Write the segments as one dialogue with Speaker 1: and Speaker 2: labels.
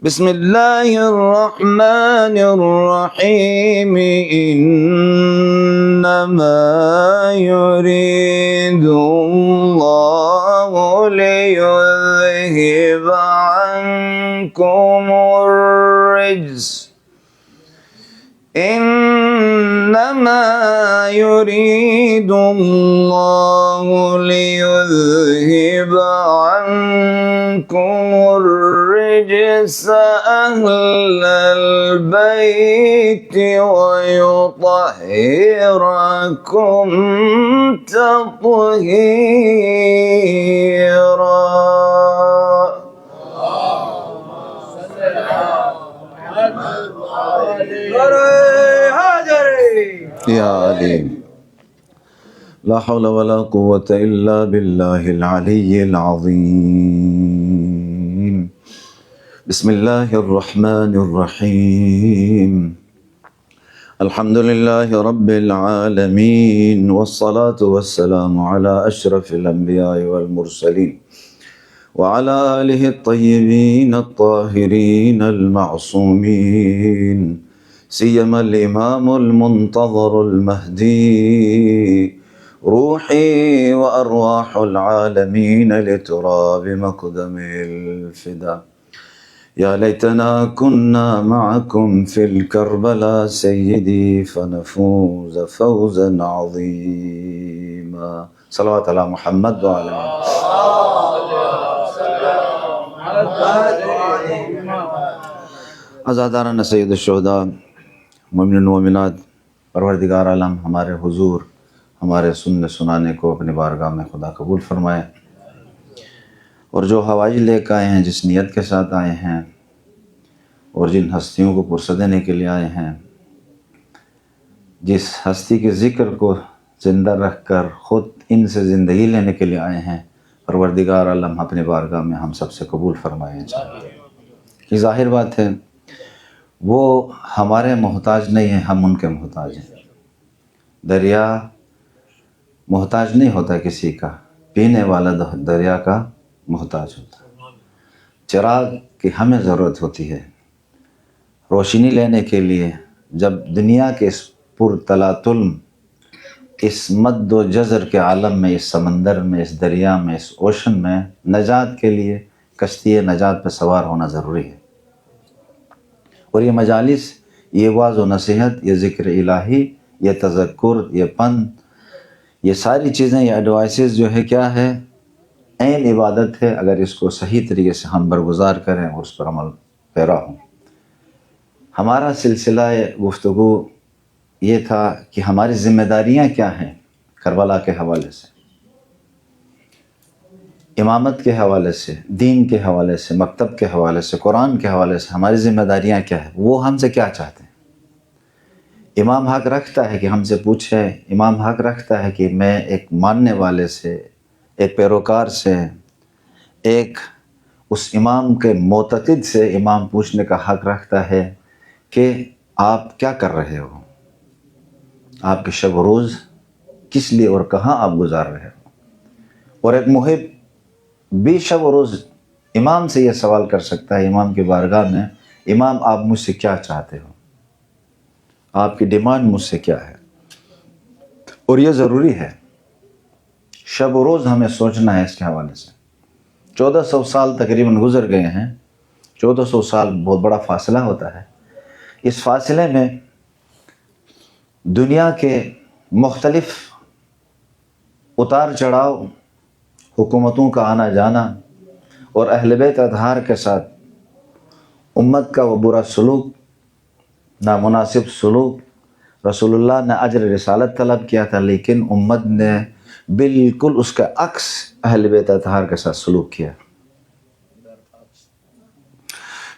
Speaker 1: بسم اللہ الرحمن الرحیم انما یرید اللہ لیذہب عنکم الرجس انما یرید اللہ لیذہب عنکم الرجس اہل البیت ویطہرکم تطہیرا. یا علیم لا حول ولا قوة الا باللہ العلی العظیم. بسم اللہ الرحمن الرحیم. الحمد للہ رب العالمین والصلاة والسلام علی اشرف الانبیاء والمرسلین وعلى آلہ الطیبین الطاہرین المعصومین سیما الامام المنتظر المہدی روحی وارواح العالمین لتراب مقدم الفدا. یا لیتنا کننا معکم فی الکربلا سیدی فنفوز فوزا عظیما. صلوات علی محمد وعلی عزاداران سید الشہداء، مومنین و مومنات، پروردگار عالم ہمارے حضور ہمارے سننے سنانے کو اپنی بارگاہ میں خدا قبول فرمائے، اور جو حوائج لے کے آئے ہیں، جس نیت کے ساتھ آئے ہیں اور جن ہستیوں کو پرسہ دینے کے لیے آئے ہیں، جس ہستی کے ذکر کو زندہ رکھ کر خود ان سے زندگی لینے کے لیے آئے ہیں، پروردگار عالم اپنی بارگاہ میں ہم سب سے قبول فرمائے. یہ ظاہر بات ہے وہ ہمارے محتاج نہیں ہیں، ہم ان کے محتاج ہیں. دریا محتاج نہیں ہوتا کسی کا، پینے والا دریا کا محتاج ہوتا ہے. چراغ کی ہمیں ضرورت ہوتی ہے روشنی لینے کے لیے. جب دنیا کے اس پرتلاطم، اس مد و جزر کے عالم میں، اس سمندر میں، اس دریا میں، اس اوشن میں نجات کے لیے کشتی نجات پہ سوار ہونا ضروری ہے. اور یہ مجالس، یہ وعظ و نصیحت، یہ ذکر الہی، یہ تذکر، یہ پند، یہ ساری چیزیں، یہ ایڈوائسز جو ہے کیا ہے؟ عین عبادت ہے، اگر اس کو صحیح طریقے سے ہم برگزار کریں اور اس پر عمل پیرا ہوں. ہمارا سلسلہ گفتگو یہ تھا کہ ہماری ذمہ داریاں کیا ہیں کربلا کے حوالے سے، امامت کے حوالے سے، دین کے حوالے سے، مکتب کے حوالے سے، قرآن کے حوالے سے ہماری ذمہ داریاں کیا ہیں، وہ ہم سے کیا چاہتے ہیں. امام حق رکھتا ہے کہ ہم سے پوچھے، امام حق رکھتا ہے کہ میں ایک ماننے والے سے، ایک پیروکار سے، ایک اس امام کے معتقد سے امام پوچھنے کا حق رکھتا ہے کہ آپ کیا کر رہے ہو، آپ کے شب و روز کس لیے اور کہاں آپ گزار رہے ہو. اور ایک محب بھی شب و روز امام سے یہ سوال کر سکتا ہے امام کی بارگاہ میں، امام آپ مجھ سے کیا چاہتے ہو، آپ کی ڈیمانڈ مجھ سے کیا ہے. اور یہ ضروری ہے، شب و روز ہمیں سوچنا ہے اس کے حوالے سے. 1400 سال تقریباً گزر گئے ہیں. 1400 سال بہت بڑا فاصلہ ہوتا ہے. اس فاصلے میں دنیا کے مختلف اتار چڑھاؤ، حکومتوں کا آنا جانا، اور اہل بیت اطہار کے ساتھ امت کا وہ برا سلوک، نامناسب سلوک. رسول اللہ نے اجر رسالت طلب کیا تھا، لیکن امت نے بالکل اس کا عکس اہل بیت اطہار کے ساتھ سلوک کیا.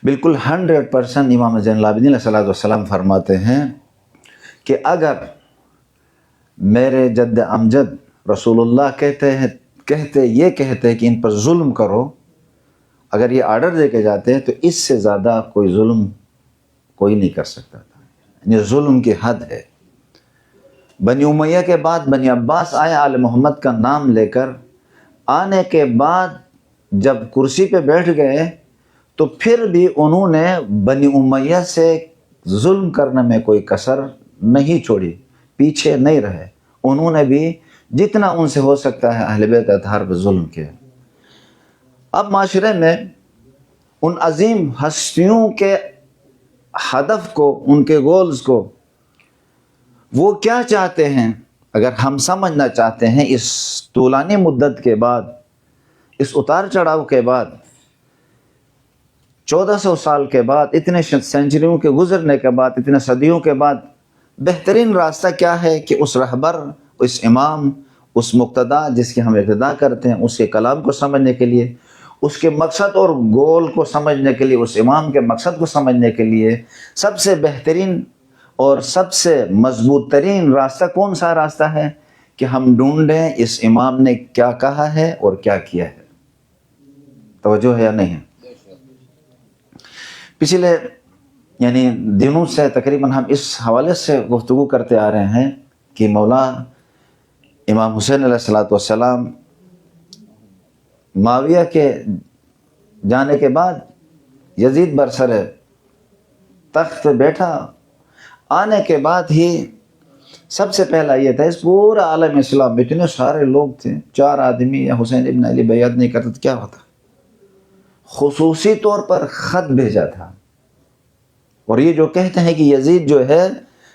Speaker 1: بالکل 100%. امام زین العابدین علیہ السلام فرماتے ہیں کہ اگر میرے جد امجد رسول اللہ کہتے کہ ان پر ظلم کرو، اگر یہ آرڈر دے کے جاتے ہیں تو اس سے زیادہ کوئی ظلم کوئی نہیں کر سکتا تھا. یعنی ظلم کی حد ہے. بنی امیہ کے بعد بنی عباس آئے آل محمد کا نام لے کر. آنے کے بعد جب کرسی پہ بیٹھ گئے تو پھر بھی انہوں نے بنی امیہ سے ظلم کرنے میں کوئی کسر نہیں چھوڑی، پیچھے نہیں رہے، انہوں نے بھی جتنا ان سے ہو سکتا ہے اہل بیت اطہار پہ ظلم کیا۔ اب معاشرے میں ان عظیم ہستیوں کے ہدف کو، ان کے گولز کو، وہ کیا چاہتے ہیں، اگر ہم سمجھنا چاہتے ہیں اس طولانی مدت کے بعد، اس اتار چڑھاؤ کے بعد، 1400 سال کے بعد، اتنے سینچریوں کے گزرنے کے بعد، اتنے صدیوں کے بعد، بہترین راستہ کیا ہے کہ اس رہبر، اس امام، اس مقتدا جس کی ہم اقتدا کرتے ہیں، اس کے کلام کو سمجھنے کے لیے، اس کے مقصد اور گول کو سمجھنے کے لیے، اس امام کے مقصد کو سمجھنے کے لیے سب سے بہترین اور سب سے مضبوط ترین راستہ کون سا راستہ ہے کہ ہم ڈھونڈیں اس امام نے کیا کہا ہے اور کیا کیا ہے۔ توجہ ہے یا نہیں ہے؟ پچھلے دنوں سے تقریباً ہم اس حوالے سے گفتگو کرتے آ رہے ہیں کہ مولا امام حسین علیہ السلام معاویہ کے جانے کے بعد یزید برسر تخت پہ بیٹھا، آنے کے بعد ہی سب سے پہلا یہ تھا، اس پورا عالم اسلام میں اتنے سارے لوگ تھے، 4 آدمی یا حسین ابن علی بیعت نہیں کرتے تو کیا ہوتا، خصوصی طور پر خط بھیجا تھا۔ اور یہ جو کہتے ہیں کہ یزید جو ہے،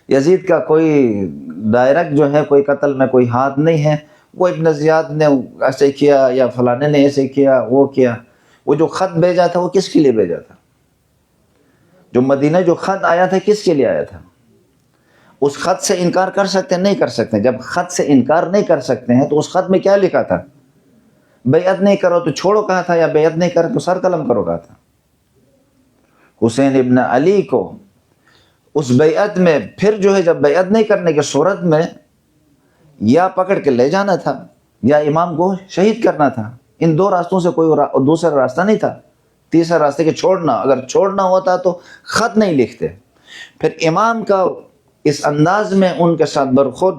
Speaker 1: یزید کا کوئی ڈائریکٹ جو ہے کوئی قتل میں کوئی ہاتھ نہیں ہے، وہ ابن زیاد نے ایسے کیا یا فلانے نے ایسے کیا، وہ کیا، وہ جو خط بھیجا تھا وہ کس کے لیے بھیجا تھا؟ جو مدینہ جو خط آیا تھا کس کے لیے آیا تھا؟ اس خط سے انکار کر سکتے ہیں؟ نہیں کر سکتے۔ جب خط سے انکار نہیں کر سکتے ہیں تو اس خط میں کیا لکھا تھا؟ بیعت نہیں کرو تو چھوڑو کہا تھا، یا بیعت نہیں کرو تو سر قلم کرو کہا تھا۔ حسین ابن علی کو اس بیعت میں پھر جو ہے، جب بیعت نہیں کرنے کی صورت میں یا پکڑ کے لے جانا تھا یا امام کو شہید کرنا تھا، ان 2 راستوں سے کوئی دوسرا راستہ نہیں تھا۔ تیسرا راستہ کہ چھوڑنا، اگر چھوڑنا ہوتا تو خط نہیں لکھتے۔ پھر امام کا اس انداز میں ان کے ساتھ برخورد،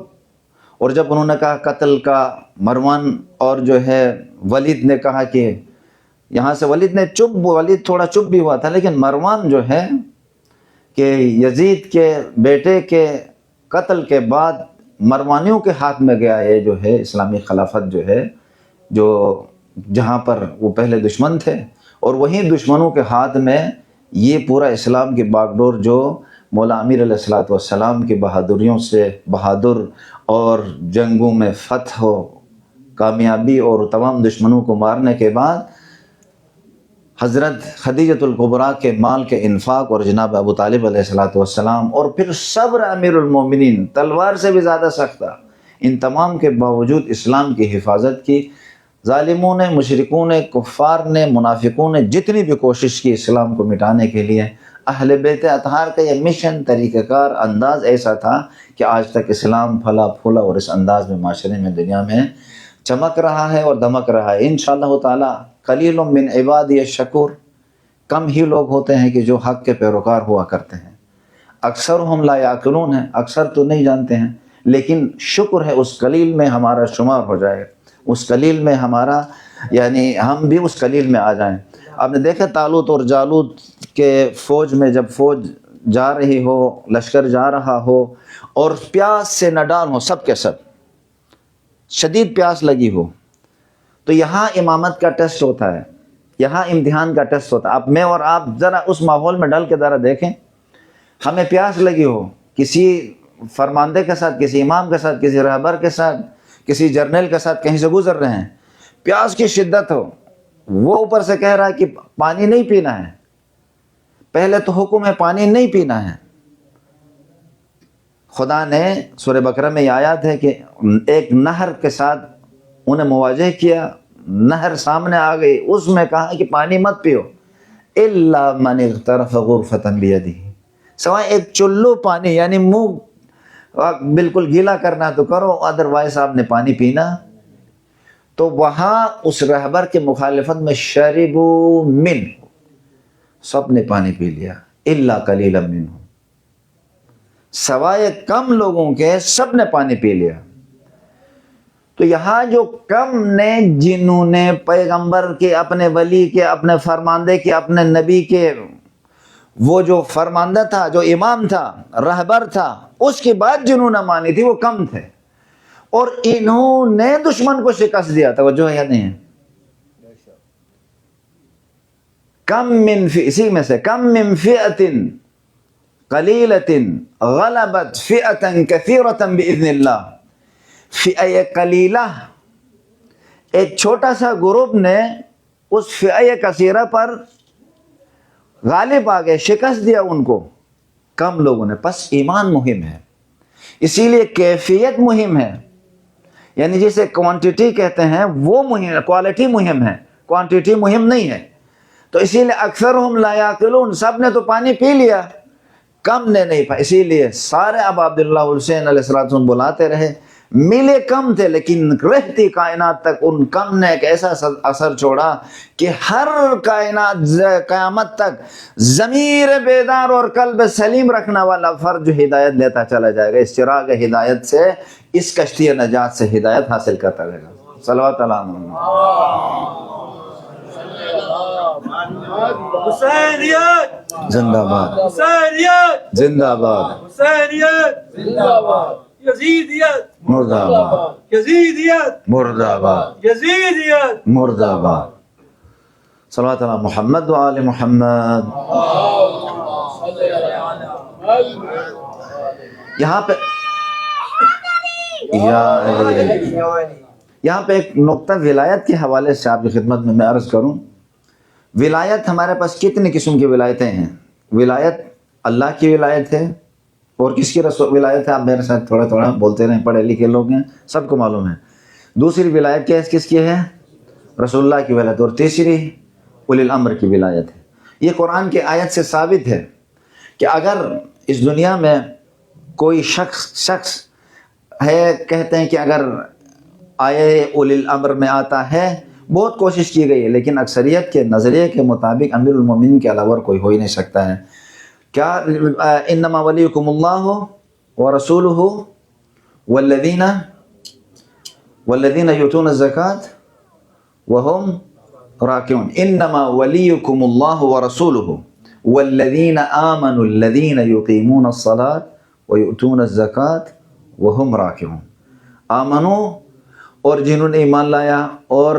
Speaker 1: اور جب انہوں نے کہا قتل کا، مروان اور جو ہے ولید نے کہا کہ یہاں سے ولید تھوڑا چپ بھی ہوا تھا، لیکن مروان جو ہے کہ یزید کے بیٹے کے قتل کے بعد مروانیوں کے ہاتھ میں گیا، یہ جو ہے اسلامی خلافت جو ہے، جو جہاں پر وہ پہلے دشمن تھے، اور وہیں دشمنوں کے ہاتھ میں یہ پورا اسلام کی باغ ڈور جو مولا امیر علیہ السلام کی بہادریوں سے، بہادر اور جنگوں میں فتح و کامیابی اور تمام دشمنوں کو مارنے کے بعد حضرت خدیجۃ الکبریٰ کے مال کے انفاق اور جناب ابو طالب علیہ السلام، اور پھر صبر امیر المومنین، تلوار سے بھی زیادہ سخت تھا، ان تمام کے باوجود اسلام کی حفاظت کی۔ ظالموں نے، مشرکوں نے، کفار نے، منافقوں نے جتنی بھی کوشش کی اسلام کو مٹانے کے لیے، اہل بیت اطہار کا یہ مشن، طریقہ کار، انداز ایسا تھا کہ آج تک اسلام پھلا پھولا اور اس انداز میں معاشرے میں، دنیا میں چمک رہا ہے اور دمک رہا ہے انشاءاللہ تعالی۔ قلیل من عبادی الشکور، کم ہی لوگ ہوتے ہیں کہ جو حق کے پیروکار ہوا کرتے ہیں، اکثرهم لا یعقلون ہیں، اکثر تو نہیں جانتے ہیں، لیکن شکر ہے اس قلیل میں ہمارا شمار ہو جائے، اس قلیل میں ہمارا، ہم بھی اس قلیل میں آ جائیں۔ آپ نے دیکھا طالوت اور جالوت کے فوج میں، جب فوج جا رہی ہو، لشکر جا رہا ہو اور پیاس سے نہ ڈال ہو، سب کے سب شدید پیاس لگی ہو، تو یہاں امامت کا ٹیسٹ ہوتا ہے، یہاں امتحان کا ٹیسٹ ہوتا ہے۔ اب میں اور آپ ذرا اس ماحول میں ڈل کے ذرا دیکھیں، ہمیں پیاس لگی ہو، کسی فرماندے کے ساتھ، کسی امام کے ساتھ، کسی رہبر کے ساتھ، کسی جرنیل کے ساتھ کہیں سے گزر رہے ہیں، پیاس کی شدت ہو، وہ اوپر سے کہہ رہا ہے کہ پانی نہیں پینا ہے، پہلے تو حکم ہے پانی نہیں پینا ہے۔ خدا نے سورہ بقرہ میں یہ آیات ہے کہ ایک نہر کے ساتھ انہیں مواجہ کیا، نہر سامنے آ گئی، اس میں کہا کہ پانی مت پیو، الا من اغترف غرفۃ بیدہ، سوائے ایک چلو پانی، یعنی منہ بالکل گیلا کرنا تو کرو، ادروائز آپ نے پانی پینا۔ تو وہاں اس رہبر کے مخالفت میں شربوا من، سب نے پانی پی لیا، الا قلیلا منہم، سوائے کم لوگوں کے سب نے پانی پی لیا۔ تو یہاں جو کم نے، جنہوں نے پیغمبر کے، اپنے ولی کے، اپنے فرماندے کے، اپنے نبی کے، وہ جو فرماندہ تھا، جو امام تھا، رہبر تھا، اس کی بات جنہوں نے مانی تھی وہ کم تھے، اور انہوں نے دشمن کو شکست دیا تھا. وہ جو ہے یا نہیں ہے؟ کم من فی، اسی میں سے کم من فئۃ قلیلۃ غلبت فئۃ کثیرۃ باذن اللہ. فئہ قلیلہ، ایک چھوٹا سا گروپ نے اس فئہ کثیرہ پر غالب آ گئے، شکست دیا ان کو کم لوگوں نے. پس ایمان مہم ہے، اسی لیے کیفیت مہم ہے، یعنی جسے کوانٹٹی کہتے ہیں وہ مہم ہے، کوالٹی مہم ہے، کوانٹٹی مہم نہیں ہے. تو اسی لیے اکثرہم لا یعقلون، سب نے تو پانی پی لیا، کم نے نہیں پایا. اسی لیے سارے اب عبداللہ حسین علیہ السلام بلاتے رہے، ملے کم تھے لیکن رہتی کائنات تک ان کم نے ایک ایسا اثر چھوڑا کہ ہر کائنات قیامت تک ضمیر بیدار اور قلب سلیم رکھنے والا فرد جو ہدایت لیتا چلا جائے گا، اس چراغ ہدایت سے، اس کشتی نجات سے ہدایت حاصل کرتا رہے گا. صلوات اللہ علیہ.
Speaker 2: حسینیت
Speaker 1: زندہ باد،
Speaker 2: حسینیت
Speaker 1: زندہ باد،
Speaker 2: حسینیت زندہ باد. یزیدیت
Speaker 1: مرد آباد،
Speaker 2: یزیدیت
Speaker 1: مرد آباد،
Speaker 2: یزیدیت.
Speaker 1: مرد آباد. صلوات اللہ محمد و آل محمد. یہاں پہ یا علی، یہاں پہ ایک نقطہ ولایت کے حوالے سے آپ کی خدمت میں عرض کروں. ولایت ہمارے پاس کتنی قسم کی ولایتیں ہیں؟ ولایت اللہ کی ولایت ہے، اور کس کی ولایت ہے؟ آپ میرے ساتھ تھوڑا تھوڑا بولتے رہیں، پڑھے لکھے لوگ ہیں، سب کو معلوم ہے. دوسری ولایت کس کی ہے؟ رسول اللہ کی ولایت. اور تیسری اولی الامر کی ولایت ہے. یہ قرآن کی آیت سے ثابت ہے کہ اگر اس دنیا میں کوئی شخص ہے، کہتے ہیں کہ اگر آئے اولی الامر میں آتا ہے، بہت کوشش کی گئی ہے، لیکن اکثریت کے نظریے کے مطابق امیر المومنین کے علاوہ کوئی ہو ہی نہیں سکتا ہے. کیا؟ انما ولیکم اللہ ورسولہ والذین یؤتون الزکاۃ وہم راکعون. انما ولیکم اللہ ورسولہ والذین آمنوا الذین یقیمون الصلاۃ ویؤتون الزکاۃ وہم راکعون. آمنو، اور جنہوں نے ایمان لایا اور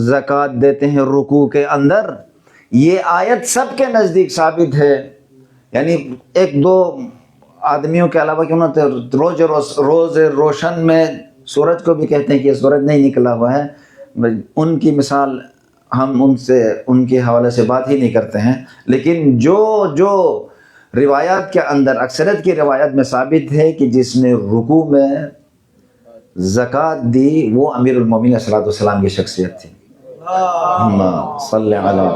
Speaker 1: زکوٰۃ دیتے ہیں رکوع کے اندر. یہ آیت سب کے نزدیک ثابت ہے، یعنی ایک دو آدمیوں کے علاوہ کیوں نہ روز روشن میں سورج کو بھی کہتے ہیں کہ سورج نہیں نکلا ہوا ہے، ان کی مثال ہم ان کے حوالے سے بات ہی نہیں کرتے ہیں. لیکن جو روایات کے اندر، اکثریت کی روایت میں ثابت ہے کہ جس نے رکوع میں زکوٰۃ دی وہ امیر المومنین علیہ السلام کی شخصیت تھی. اللہم صلی علی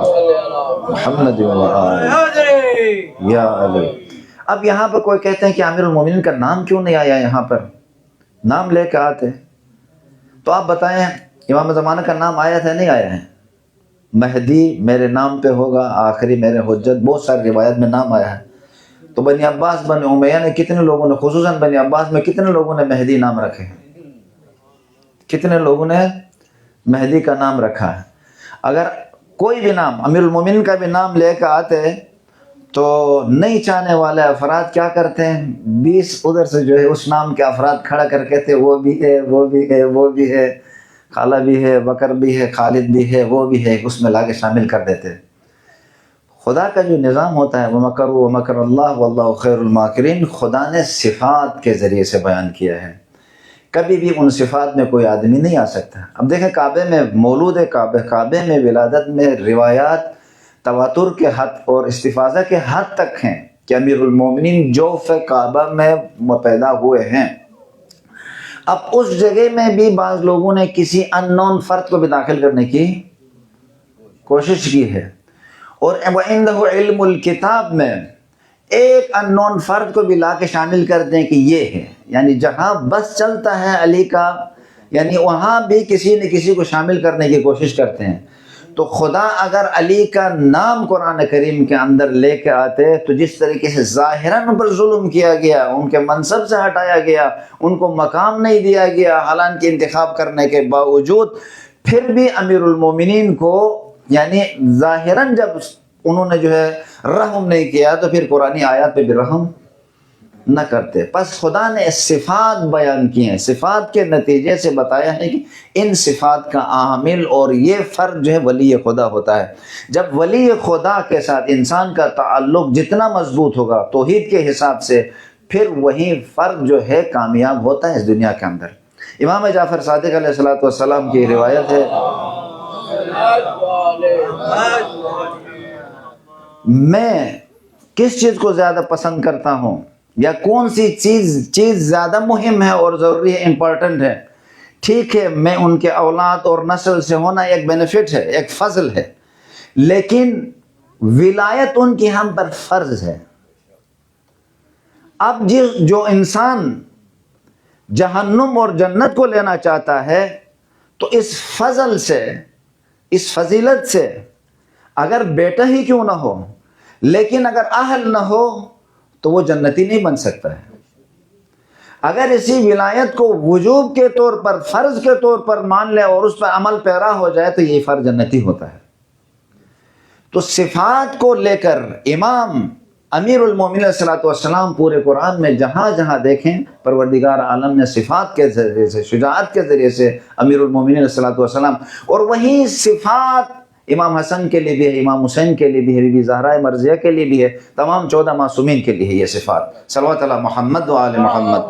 Speaker 1: محمد و آلہ یا علی. اب یہاں پر کوئی کہتے ہیں کہ امیر المومنین کا نام کیوں نہیں آیا؟ یہاں پر نام لے کے آتے، تو آپ بتائیں امام زمانہ کا نام آیا تھا نہیں آیا ہے؟ مہدی میرے نام پہ ہوگا، آخری میرے حجت، بہت ساری روایت میں نام آیا ہے. تو بنی عباس، بنی امیہ نے کتنے لوگوں نے، خصوصاً بنی عباس میں کتنے لوگوں نے مہدی نام رکھے ہیں؟ کتنے لوگوں نے مہدی کا نام رکھا ہے؟ اگر کوئی بھی نام، امیر المومنین کا بھی نام لے کے آتے تو نہیں چاہنے والے افراد کیا کرتے ہیں، 20 ادھر سے جو ہے اس نام کے افراد کھڑا کر کے تھے، وہ بھی ہے، وہ بھی ہے، وہ بھی ہے، خالہ بھی ہے، بکر بھی ہے، خالد بھی ہے، وہ بھی ہے، اس میں لا کے شامل کر دیتے. خدا کا جو نظام ہوتا ہے، وَمَكَرُوا وَمَكَرَ اللَّهُ وَاللَّهُ خَيْرُ الْمَاكِرِينَ، خدا نے صفات کے ذریعے سے بیان کیا ہے. کبھی بھی ان صفات میں کوئی آدمی نہیں آ سکتا. اب دیکھیں کعبے میں، مولود کعبے میں ولادت میں روایات تواتر کے حد اور استفاضہ کے حد تک ہیں کہ امیر المومنین جوف کعبہ میں پیدا ہوئے ہیں. اب اس جگہ میں بھی بعض لوگوں نے کسی ان نون فرد کو بھی داخل کرنے کی کوشش کی ہے، اور وَعِنْدَهُ عِلْمُ الْكِتاب میں ایک ان نون فرد کو بھی لا کے شامل کر دیں کہ یہ ہے، یعنی جہاں بس چلتا ہے علی کا، یعنی وہاں بھی کسی نہ کسی کو شامل کرنے کی کوشش کرتے ہیں. تو خدا اگر علی کا نام قرآن کریم کے اندر لے کے آتے تو جس طریقے سے ظاہراً ان پر ظلم کیا گیا، ان کے منصب سے ہٹایا گیا، ان کو مقام نہیں دیا گیا حالانکہ انتخاب کرنے کے باوجود، پھر بھی امیر المومنین کو یعنی ظاہراً جب انہوں نے جو ہے رحم نہیں کیا تو پھر قرآنی آیات پہ بھی رحم نہ کرتے۔ پس خدا نے صفات بیان کی ہیں، صفات کے نتیجے سے بتایا ہے کہ ان صفات کا عامل اور یہ فرق جو ہے ولی خدا ہوتا ہے۔ جب ولی خدا کے ساتھ انسان کا تعلق جتنا مضبوط ہوگا توحید کے حساب سے، پھر وہی فرق جو ہے کامیاب ہوتا ہے اس دنیا کے اندر۔ امام جعفر صادق علیہ السلام کی روایت ہے، میں کس چیز کو زیادہ پسند کرتا ہوں یا کون سی چیز زیادہ مہم ہے اور ضروری ہے، امپورٹنٹ ہے۔ ٹھیک ہے، میں ان کے اولاد اور نسل سے ہونا ایک بینیفٹ ہے، ایک فضل ہے، لیکن ولایت ان کی ہم پر فرض ہے۔ اب جو انسان جہنم اور جنت کو لینا چاہتا ہے تو اس فضل سے، اس فضیلت سے، اگر بیٹا ہی کیوں نہ ہو لیکن اگر اہل نہ ہو تو وہ جنتی نہیں بن سکتا ہے۔ اگر اسی ولایت کو وجوب کے طور پر، فرض کے طور پر مان لے اور اس پر عمل پیرا ہو جائے تو یہ فرض جنتی ہوتا ہے۔ تو صفات کو لے کر امام امیر المومنین علیہ السلام پورے قرآن میں جہاں جہاں دیکھیں پروردگار عالم نے صفات کے ذریعے سے، شجاعت کے ذریعے سے امیر المومنین علیہ السلام، اور وہی صفات امام حسن کے لیے بھی ہے، امام حسین کے لیے بھی ہے، بی بی زہرا مرضیہ کے لیے بھی ہے، تمام 14 معصومین کے لیے ہے یہ صفات۔ صلوات علی محمد و آل محمد۔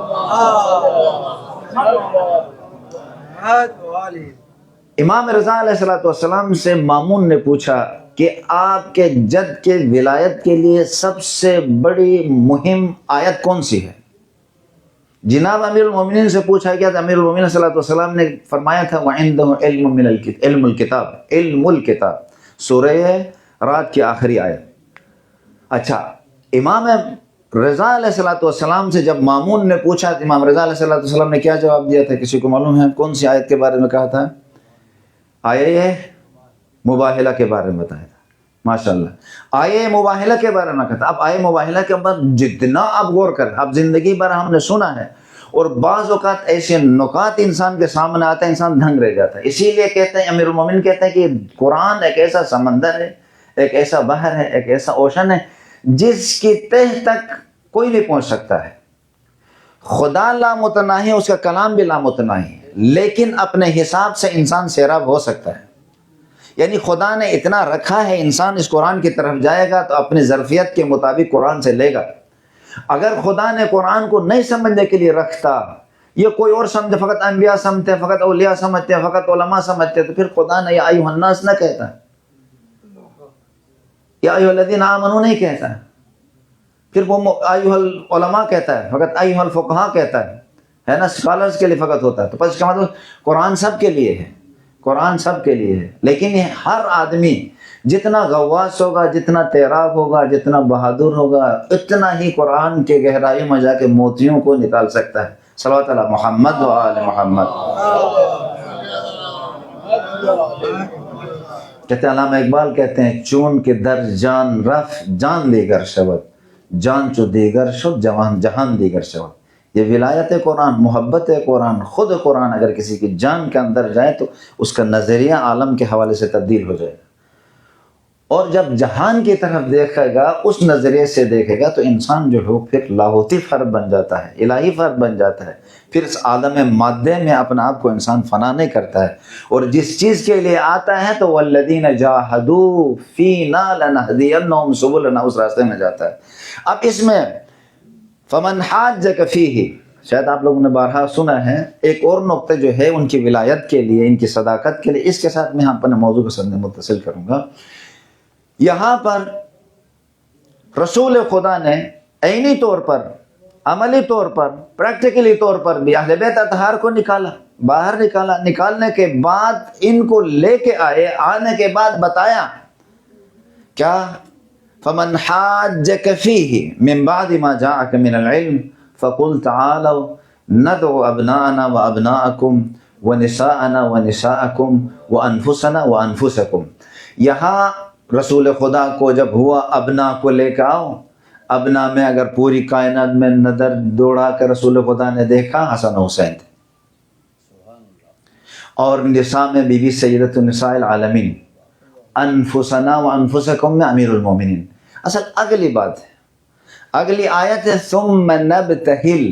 Speaker 1: امام رضا علیہ السلام سے مامون نے پوچھا کہ آپ کے جد کے ولایت کے لیے سب سے بڑی مہم آیت کون سی ہے؟ جناب امیر المومنین سے پوچھا گیا تو امیر المومنین صلی اللہ علیہ وسلم نے فرمایا تھا وَعِنْدَهُ علم الکتاب، علم الکتاب، سورہ رات کی آخری آیت۔ اچھا، امام رضا علیہ السلام سے جب مامون نے پوچھا تو امام رضا علیہ السلام نے کیا جواب دیا تھا؟ کسی کو معلوم ہے کون سی آیت کے بارے میں کہا تھا؟ آیہ مباہلہ کے بارے میں بتایا تھا۔ ماشاءاللہ، آیہ مباہلہ کے بارے میں کہتا۔ اب آیہ مباہلہ کے بعد جتنا آپ غور کریں، اب زندگی بھر ہم نے سنا ہے اور بعض اوقات ایسے نکات انسان کے سامنے آتا ہے انسان دھنگ رہ جاتا ہے۔ اسی لیے کہتے ہیں، امیر المومنین کہتے ہیں کہ قرآن ایک ایسا سمندر ہے، ایک ایسا بحر ہے، ایک ایسا اوشن ہے جس کی تہ تک کوئی نہیں پہنچ سکتا ہے۔ خدا لامتناہی، اس کا کلام بھی لامتناہی، لیکن اپنے حساب سے انسان سیراب ہو سکتا ہے۔ یعنی خدا نے اتنا رکھا ہے، انسان اس قرآن کی طرف جائے گا تو اپنی ظرفیت کے مطابق قرآن سے لے گا۔ اگر خدا نے قرآن کو نہیں سمجھنے کے لیے رکھتا، یہ کوئی اور سمجھے، فقط انبیاء سمجھتے ہیں، فقط اولیاء سمجھتے ہیں، فقط علماء سمجھتے ہیں، تو پھر خدا نے یا ایھا الناس نہ کہتا، یا ایھا الذین آمنوا نہیں کہتا، پھر وہ ایھا العلماء کہتا ہے، فقط ایھا الفقہاء کہتا ہے نا، اسکالرز کے لیے فقط ہوتا ہے۔ تو پس اس کا مطلب قرآن سب کے لیے ہے، قرآن سب کے لیے ہے، لیکن یہ ہر آدمی جتنا غواص ہوگا، جتنا تیراک ہوگا، جتنا بہادر ہوگا، اتنا ہی قرآن کے گہرائی میں جا کے موتیوں کو نکال سکتا ہے۔ صلوات علی محمد و آل محمد۔ کہتے ہیں علامہ اقبال کہتے ہیں چون کے در جان رف جان دیگر شود، جان چو دیگر شد جہان دیگر شود۔ یہ ولایت قرآن، محبت قرآن، خود قرآن اگر کسی کی جان کے اندر جائے تو اس کا نظریہ عالم کے حوالے سے تبدیل ہو جائے گا، اور جب جہان کی طرف دیکھے گا، اس نظریے سے دیکھے گا تو انسان جو ہے پھر لاہوتی فرد بن جاتا ہے، الہی فرد بن جاتا ہے۔ پھر اس عالم مادے میں اپنا آپ کو انسان فنا نہیں کرتا ہے، اور جس چیز کے لیے آتا ہے تو والذین جاہدوا فینا لنہدینہم سبلنا، اس راستے میں جاتا ہے۔ اب اس میں فمن حاجک فیہ، شاید آپ لوگوں نے بارہا سنا ہے، ایک اور نقطہ جو ہے ان کی ولایت کے لیے، ان کی صداقت کے لیے، اس کے ساتھ میں اپنے موضوع کے ساتھ متصل کروں گا۔ یہاں پر رسول خدا نے عینی طور پر، عملی طور پر، پریکٹیکلی طور پر بھی اہل بیت اطہار کو نکالا، باہر نکالا۔ نکالنے کے بعد ان کو لے کے آئے، آنے کے بعد بتایا کیا؟ فمن حاجک فیہ من بعد ما جاءک من العلم فقل تعالوا ندعو ابناءنا وابناءکم ونساءنا ونساءکم وانفسنا وانفسکم۔ یہاں رسول خدا کو جب ہوا ابنا کو لے کے آؤ، ابنا میں اگر پوری کائنات میں نظر دوڑا کر رسول خدا نے دیکھا حسن حسین تھے، اور نساء میں بی بی سیدۃ النساء العالمین، انفسنا و انفسکم میں امیر المومنین۔ اصل اگلی بات ہے، اگلی آیت ہے ثم نبتہل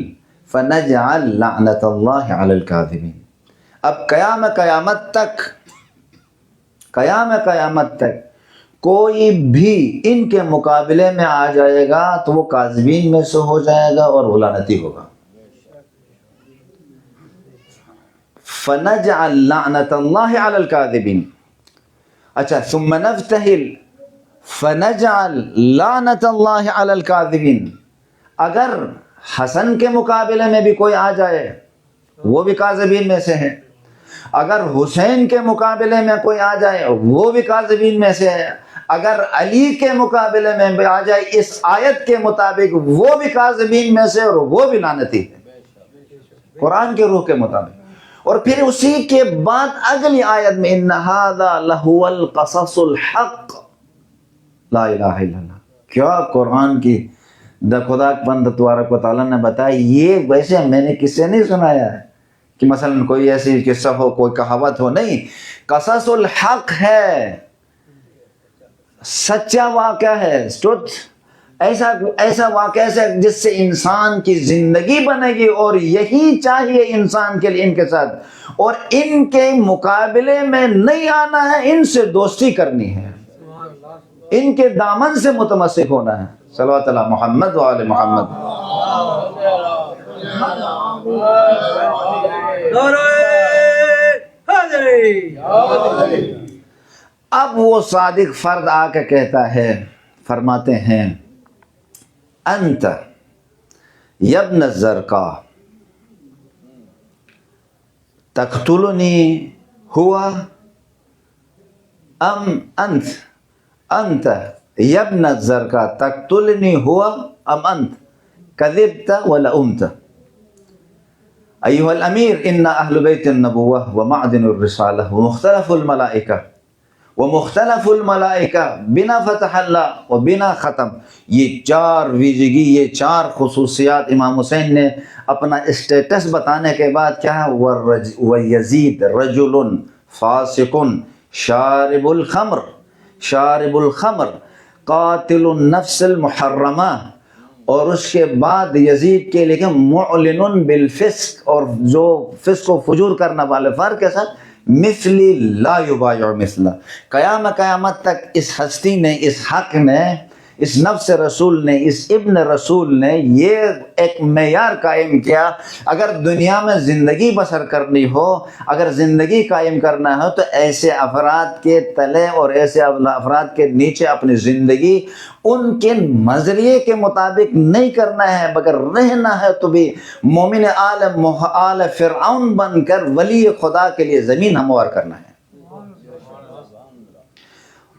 Speaker 1: فنجعل لعنت اللہ علی الکاذبین۔ اب قیامت تک کوئی بھی ان کے مقابلے میں آ جائے گا تو وہ کاذبین میں سے ہو جائے گا اور وہ لعنتی ہوگا۔ فنجعل لعنت اللہ علی الکاذبین۔ اچھا، ثم نبتہل فنجعل لعنت اللہ علی الکاذبین۔ اگر حسن کے مقابلے میں بھی کوئی آ جائے وہ بھی کاذبین میں سے ہے، اگر حسین کے مقابلے میں کوئی آ جائے وہ بھی کاذبین میں سے ہے، اگر علی کے مقابلے میں بھی آ جائے اس آیت کے مطابق وہ بھی کاذبین میں سے اور وہ بھی لعنتی ہے قرآن کے روح کے مطابق۔ اور پھر اسی کے بعد اگلی آیت میں ان ھذا لہو القصص الحق، لا الہ الا اللہ۔ کیا قرآن کی خدا بند تبارک و تعالیٰ نے بتایا، یہ ویسے میں نے کس سے نہیں سنایا ہے کہ مثلا کوئی ایسی قصہ ہو، کوئی کہاوت ہو، نہیں، قصص الحق ہے، سچا واقعہ ہے، ایسا واقعہ ہے جس سے انسان کی زندگی بنے گی، اور یہی چاہیے انسان کے لیے ان کے ساتھ، اور ان کے مقابلے میں نہیں آنا ہے، ان سے دوستی کرنی ہے، ان کے دامن سے متمسک ہونا ہے۔ صلوات اللہ محمد و آل محمد۔
Speaker 2: نعرہ حیدری۔
Speaker 1: اب وہ صادق فرد آ کے کہتا ہے، فرماتے ہیں انت یبن الزرقاء تقتلنی ہوا ام انت یبن الزرقاء تقتلنی ہوا ام انت کذبت ولأمت ایها الامیر ان اہل بیت النبوہ ومعدن الرسالہ ومختلف الملائکہ بنا فتح اللہ و بنا ختم۔ یہ چار ویژگی، یہ چار خصوصیات امام حسین نے اپنا اسٹیٹس بتانے کے بعد کیا ہے، وَيَزِيد رَجُلٌ فَاسِقٌ شارب الخمر قاتل النفس المحرمہ، اور اس کے بعد یزید کے لکھے معلن بالفسق، اور جو فسق و فجور کرنے والے، فرق کے ساتھ مثلی لا یبایع مثلہ۔ قیامت تک اس ہستی نے، اس حق نے، اس نفس رسول نے، اس ابن رسول نے یہ ایک معیار قائم کیا، اگر دنیا میں زندگی بسر کرنی ہو، اگر زندگی قائم کرنا ہو تو ایسے افراد کے تلے اور ایسے افراد کے نیچے اپنی زندگی ان کے نظریے کے مطابق نہیں کرنا ہے، مگر رہنا ہے تو بھی مومن آل فرعون بن کر ولی خدا کے لیے زمین ہموار کرنا ہے۔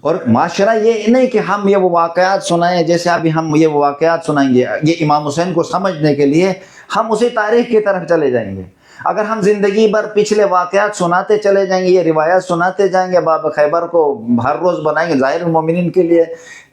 Speaker 1: اور معاشرہ یہ نہیں کہ ہم یہ وہ واقعات سنائیں، جیسے ابھی ہم یہ واقعات سنائیں گے، یہ امام حسین کو سمجھنے کے لیے ہم اسی تاریخ کی طرف چلے جائیں گے۔ اگر ہم زندگی بھر پچھلے واقعات سناتے چلے جائیں گے، یہ روایات سناتے جائیں گے، باب خیبر کو ہر روز بنائیں گے، ظاہر المومنین کے لیے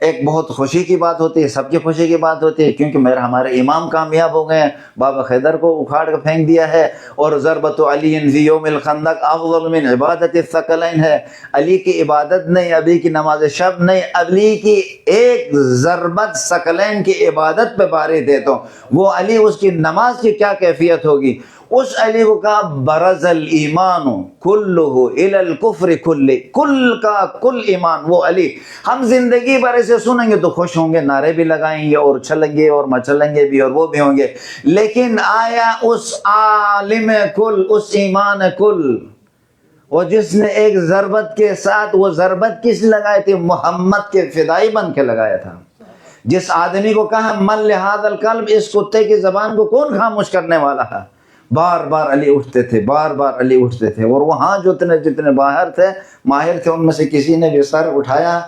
Speaker 1: ایک بہت خوشی کی بات ہوتی ہے، سب کی خوشی کی بات ہوتی ہے، کیونکہ ہمارے امام کامیاب ہو گئے ہیں، باب خیبر کو اکھاڑ کر پھینک دیا ہے، اور ضربت علی فی یوم الخندق افضل من عبادت الثقلین ہے۔ علی کی عبادت نہیں، علی کی نماز شب نہیں، علی کی ایک ضربت ثقلین کی عبادت پہ باری دے تو وہ علی، اس کی نماز کی کیا کیفیت ہوگی۔ اس علی کو کہا برز الایمان کلہ الی الکفر کل، کل کا کل ایمان وہ علی۔ ہم زندگی بھر اسے سنیں گے تو خوش ہوں گے، نعرے بھی لگائیں گے اور چھلیں گے اور مچلیں گے بھی اور وہ بھی ہوں گے، لیکن آیا اس عالم کل، اس ایمان کل، وہ جس نے ایک ضربت کے ساتھ، وہ ضربت کس لگائی تھی؟ محمد کے فدائی بن کے لگایا تھا۔ جس آدمی کو کہا من لہذا القلب، اس کتے کی زبان کو کون خاموش کرنے والا ہے؟ بار بار علی اٹھتے تھے، بار بار علی اٹھتے تھے، اور وہاں جتنے باہر تھے، ماہر تھے، ان میں سے کسی نے بھی سر اٹھایا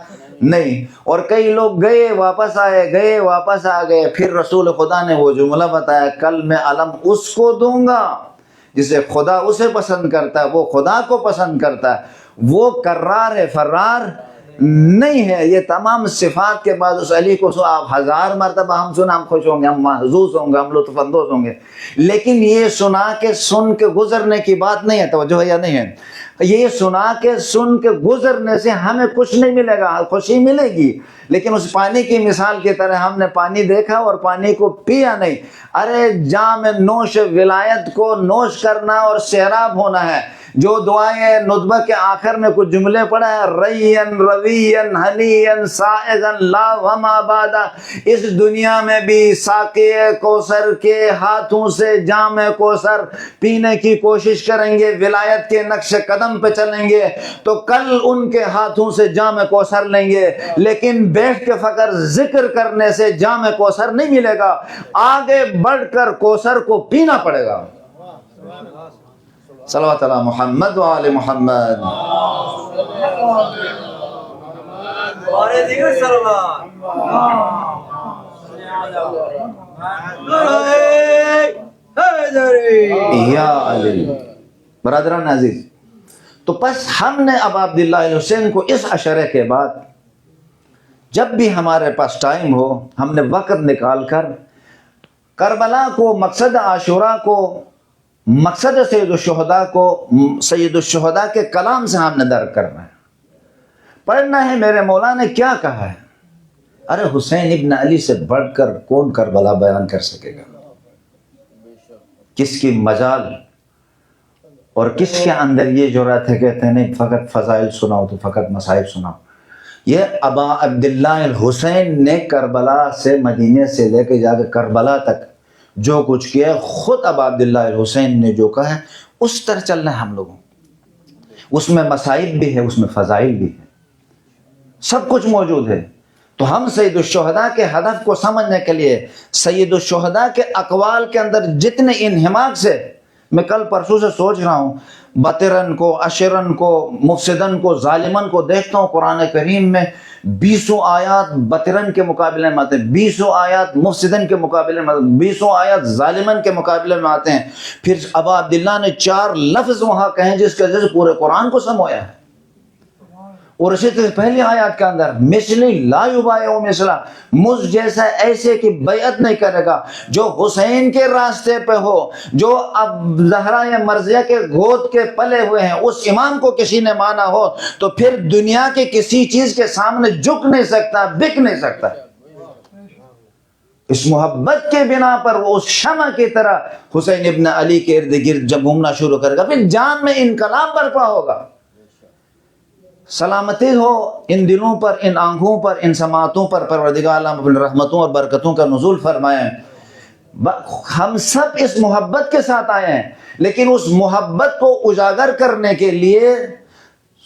Speaker 1: نہیں۔ اور کئی لوگ گئے واپس آئے، گئے واپس آ گئے، پھر رسول خدا نے وہ جملہ بتایا، کل میں علم اس کو دوں گا جسے خدا اسے پسند کرتا ہے، وہ خدا کو پسند کرتا ہے، وہ کرار ہے فرار نہیں ہے. یہ تمام صفات کے بعد اس علی کو آپ 1000 مرتبہ ہم سنا ہم خوش ہوں گے, ہم محظوظ ہوں گے, ہم لطف اندوز ہوں گے, لیکن یہ سن کے گزرنے کی بات نہیں ہے. توجہ ہے یا نہیں ہے؟ یہ سنا کے سن کے گزرنے سے ہمیں کچھ نہیں ملے گا, خوشی ملے گی, لیکن اس پانی کی مثال کی طرح ہم نے پانی دیکھا اور پانی کو پیا نہیں. ارے جام نوش ولایت کو نوش کرنا اور سیراب ہونا ہے. جو دعائیں ندبہ کے آخر میں کچھ جملے پڑھا ہے, ریًّا رویًّا ہنیًا سائغًا لا وما بادا, اس دنیا میں بھی ساقی کوثر کے ہاتھوں سے جام کوثر پینے کی کوشش کریں گے, ولایت کے نقش قدم پہ چلیں گے تو کل ان کے ہاتھوں سے جام کوثر لیں گے, لیکن بیٹھ کے فقط ذکر کرنے سے جام کوثر نہیں ملے گا, آگے بڑھ کر کوثر کو پینا پڑے گا. صلوات علی محمد و آل محمد.
Speaker 2: اور دیگر سلام
Speaker 1: یا علی. برادران عزیز, تو پس ہم نے اب عبداللہ حسین کو اس عشرے کے بعد جب بھی ہمارے پاس ٹائم ہو, ہم نے وقت نکال کر کربلا کو, مقصد عاشورہ کو, مقصد سید الشہداء کو, سید الشہداء کے کلام سے ہم نے درک کرنا ہے, پڑھنا ہے میرے مولا نے کیا کہا ہے. ارے حسین ابن علی سے بڑھ کر کون کربلا بیان کر سکے گا؟ کس کی مجال اور کس کے اندر یہ جرأت ہے کہتے ہیں نہیں فقط فضائل سناؤ تو فقط مصائب سناؤ. یہ ابا عبداللہ الحسین نے کربلا سے, مدینے سے لے کے جا کے کربلا تک جو کچھ کیا, خود ابا عبداللہ الحسین نے جو کہا ہے اس طرح چلنا ہے ہم لوگوں. اس میں مصائب بھی ہے, اس میں فضائل بھی ہے, سب کچھ موجود ہے. تو ہم سید الشہداء کے ہدف کو سمجھنے کے لیے سید الشہداء کے اقوال کے اندر جتنے انہماک سے, میں کل پرسوں سے سوچ رہا ہوں, بطرن کو, اشرن کو, مفسدن کو, ظالمن کو دیکھتا ہوں قرآن کریم میں 20 آیات بطرن کے مقابلے میں آتے ہیں, 20 آیات مفسدن کے مقابلے میں, 20 آیات ظالمن کے مقابلے میں آتے ہیں. پھر ابا عبداللہ نے 4 لفظ وہاں کہیں جس کے وجہ سے پورے قرآن کو سمویا ہے. اور اسی طرح پہلی آیات کے اندر مثلی لا یبایع مثلا, مجھ جیسا ایسے کی بیعت نہیں کرے گا جو حسین کے راستے پہ ہو, جو اب زہرا مرضیہ کے گود کے پلے ہوئے ہیں, اس امام کو کسی نے مانا ہو تو پھر دنیا کے کسی چیز کے سامنے جھک نہیں سکتا, بک نہیں سکتا. اس محبت کے بنا پر وہ اس شمع کی طرح حسین ابن علی کے ارد گرد جب گھومنا شروع کرے گا, پھر جان میں انقلاب برپا ہوگا. سلامتی ہو ان دلوں پر, ان آنکھوں پر, ان سماعتوں پر. پروردگار عالم اپنی رحمتوں اور برکتوں کا نزول فرمائے. ہم سب اس محبت کے ساتھ آئے ہیں, لیکن اس محبت کو اجاگر کرنے کے لیے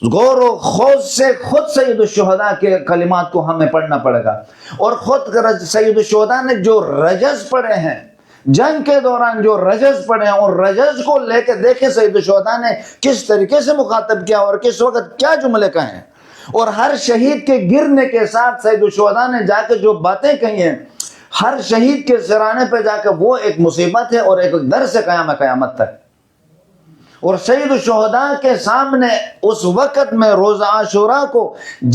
Speaker 1: غور و خوض سے خود سید الشہداء کے کلمات کو ہمیں پڑھنا پڑے گا. اور خود سید الشہداء نے جو رجز پڑھے ہیں, جنگ کے دوران جو رجز پڑھے ہیں, اور رجز کو لے کے دیکھیں سید الشہداء نے کس طریقے سے مخاطب کیا اور کس وقت کیا جملے کہے ہیں. اور ہر شہید کے گرنے کے ساتھ سید الشہداء نے جا کے جو باتیں کہی ہیں, ہر شہید کے سرانے پہ جا کے وہ ایک مصیبت ہے اور ایک درس ہے قیامت تک. اور سید الشہداء کے سامنے اس وقت میں روزہ عاشوراء کو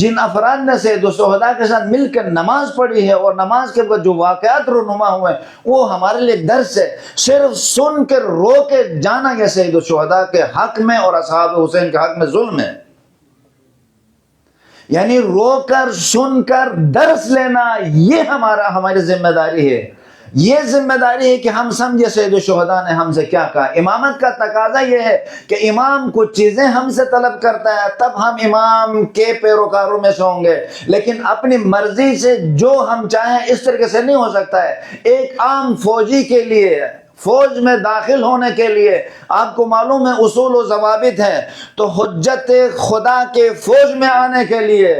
Speaker 1: جن افراد نے سید الشہداء کے ساتھ مل کر نماز پڑھی ہے اور نماز کے بعد جو واقعات رونما ہوئے وہ ہمارے لیے درس ہے. صرف سن کے رو کے جانا یہ سید الشہداء کے حق میں اور اصحاب حسین کے حق میں ظلم ہے. یعنی رو کر سن کر درس لینا یہ ہماری ذمہ داری ہے. یہ ذمہ داری ہے کہ ہم سمجھے سید الشہداء نے ہم سے کیا کہا. امامت کا تقاضا یہ ہے کہ امام کچھ چیزیں ہم سے طلب کرتا ہے تب ہم امام کے پیروکاروں میں سے ہوں گے, لیکن اپنی مرضی سے جو ہم چاہیں اس طریقے سے نہیں ہو سکتا ہے. ایک عام فوجی کے لیے, فوج میں داخل ہونے کے لیے آپ کو معلوم ہے اصول و ضوابط ہے, تو حجت خدا کے فوج میں آنے کے لیے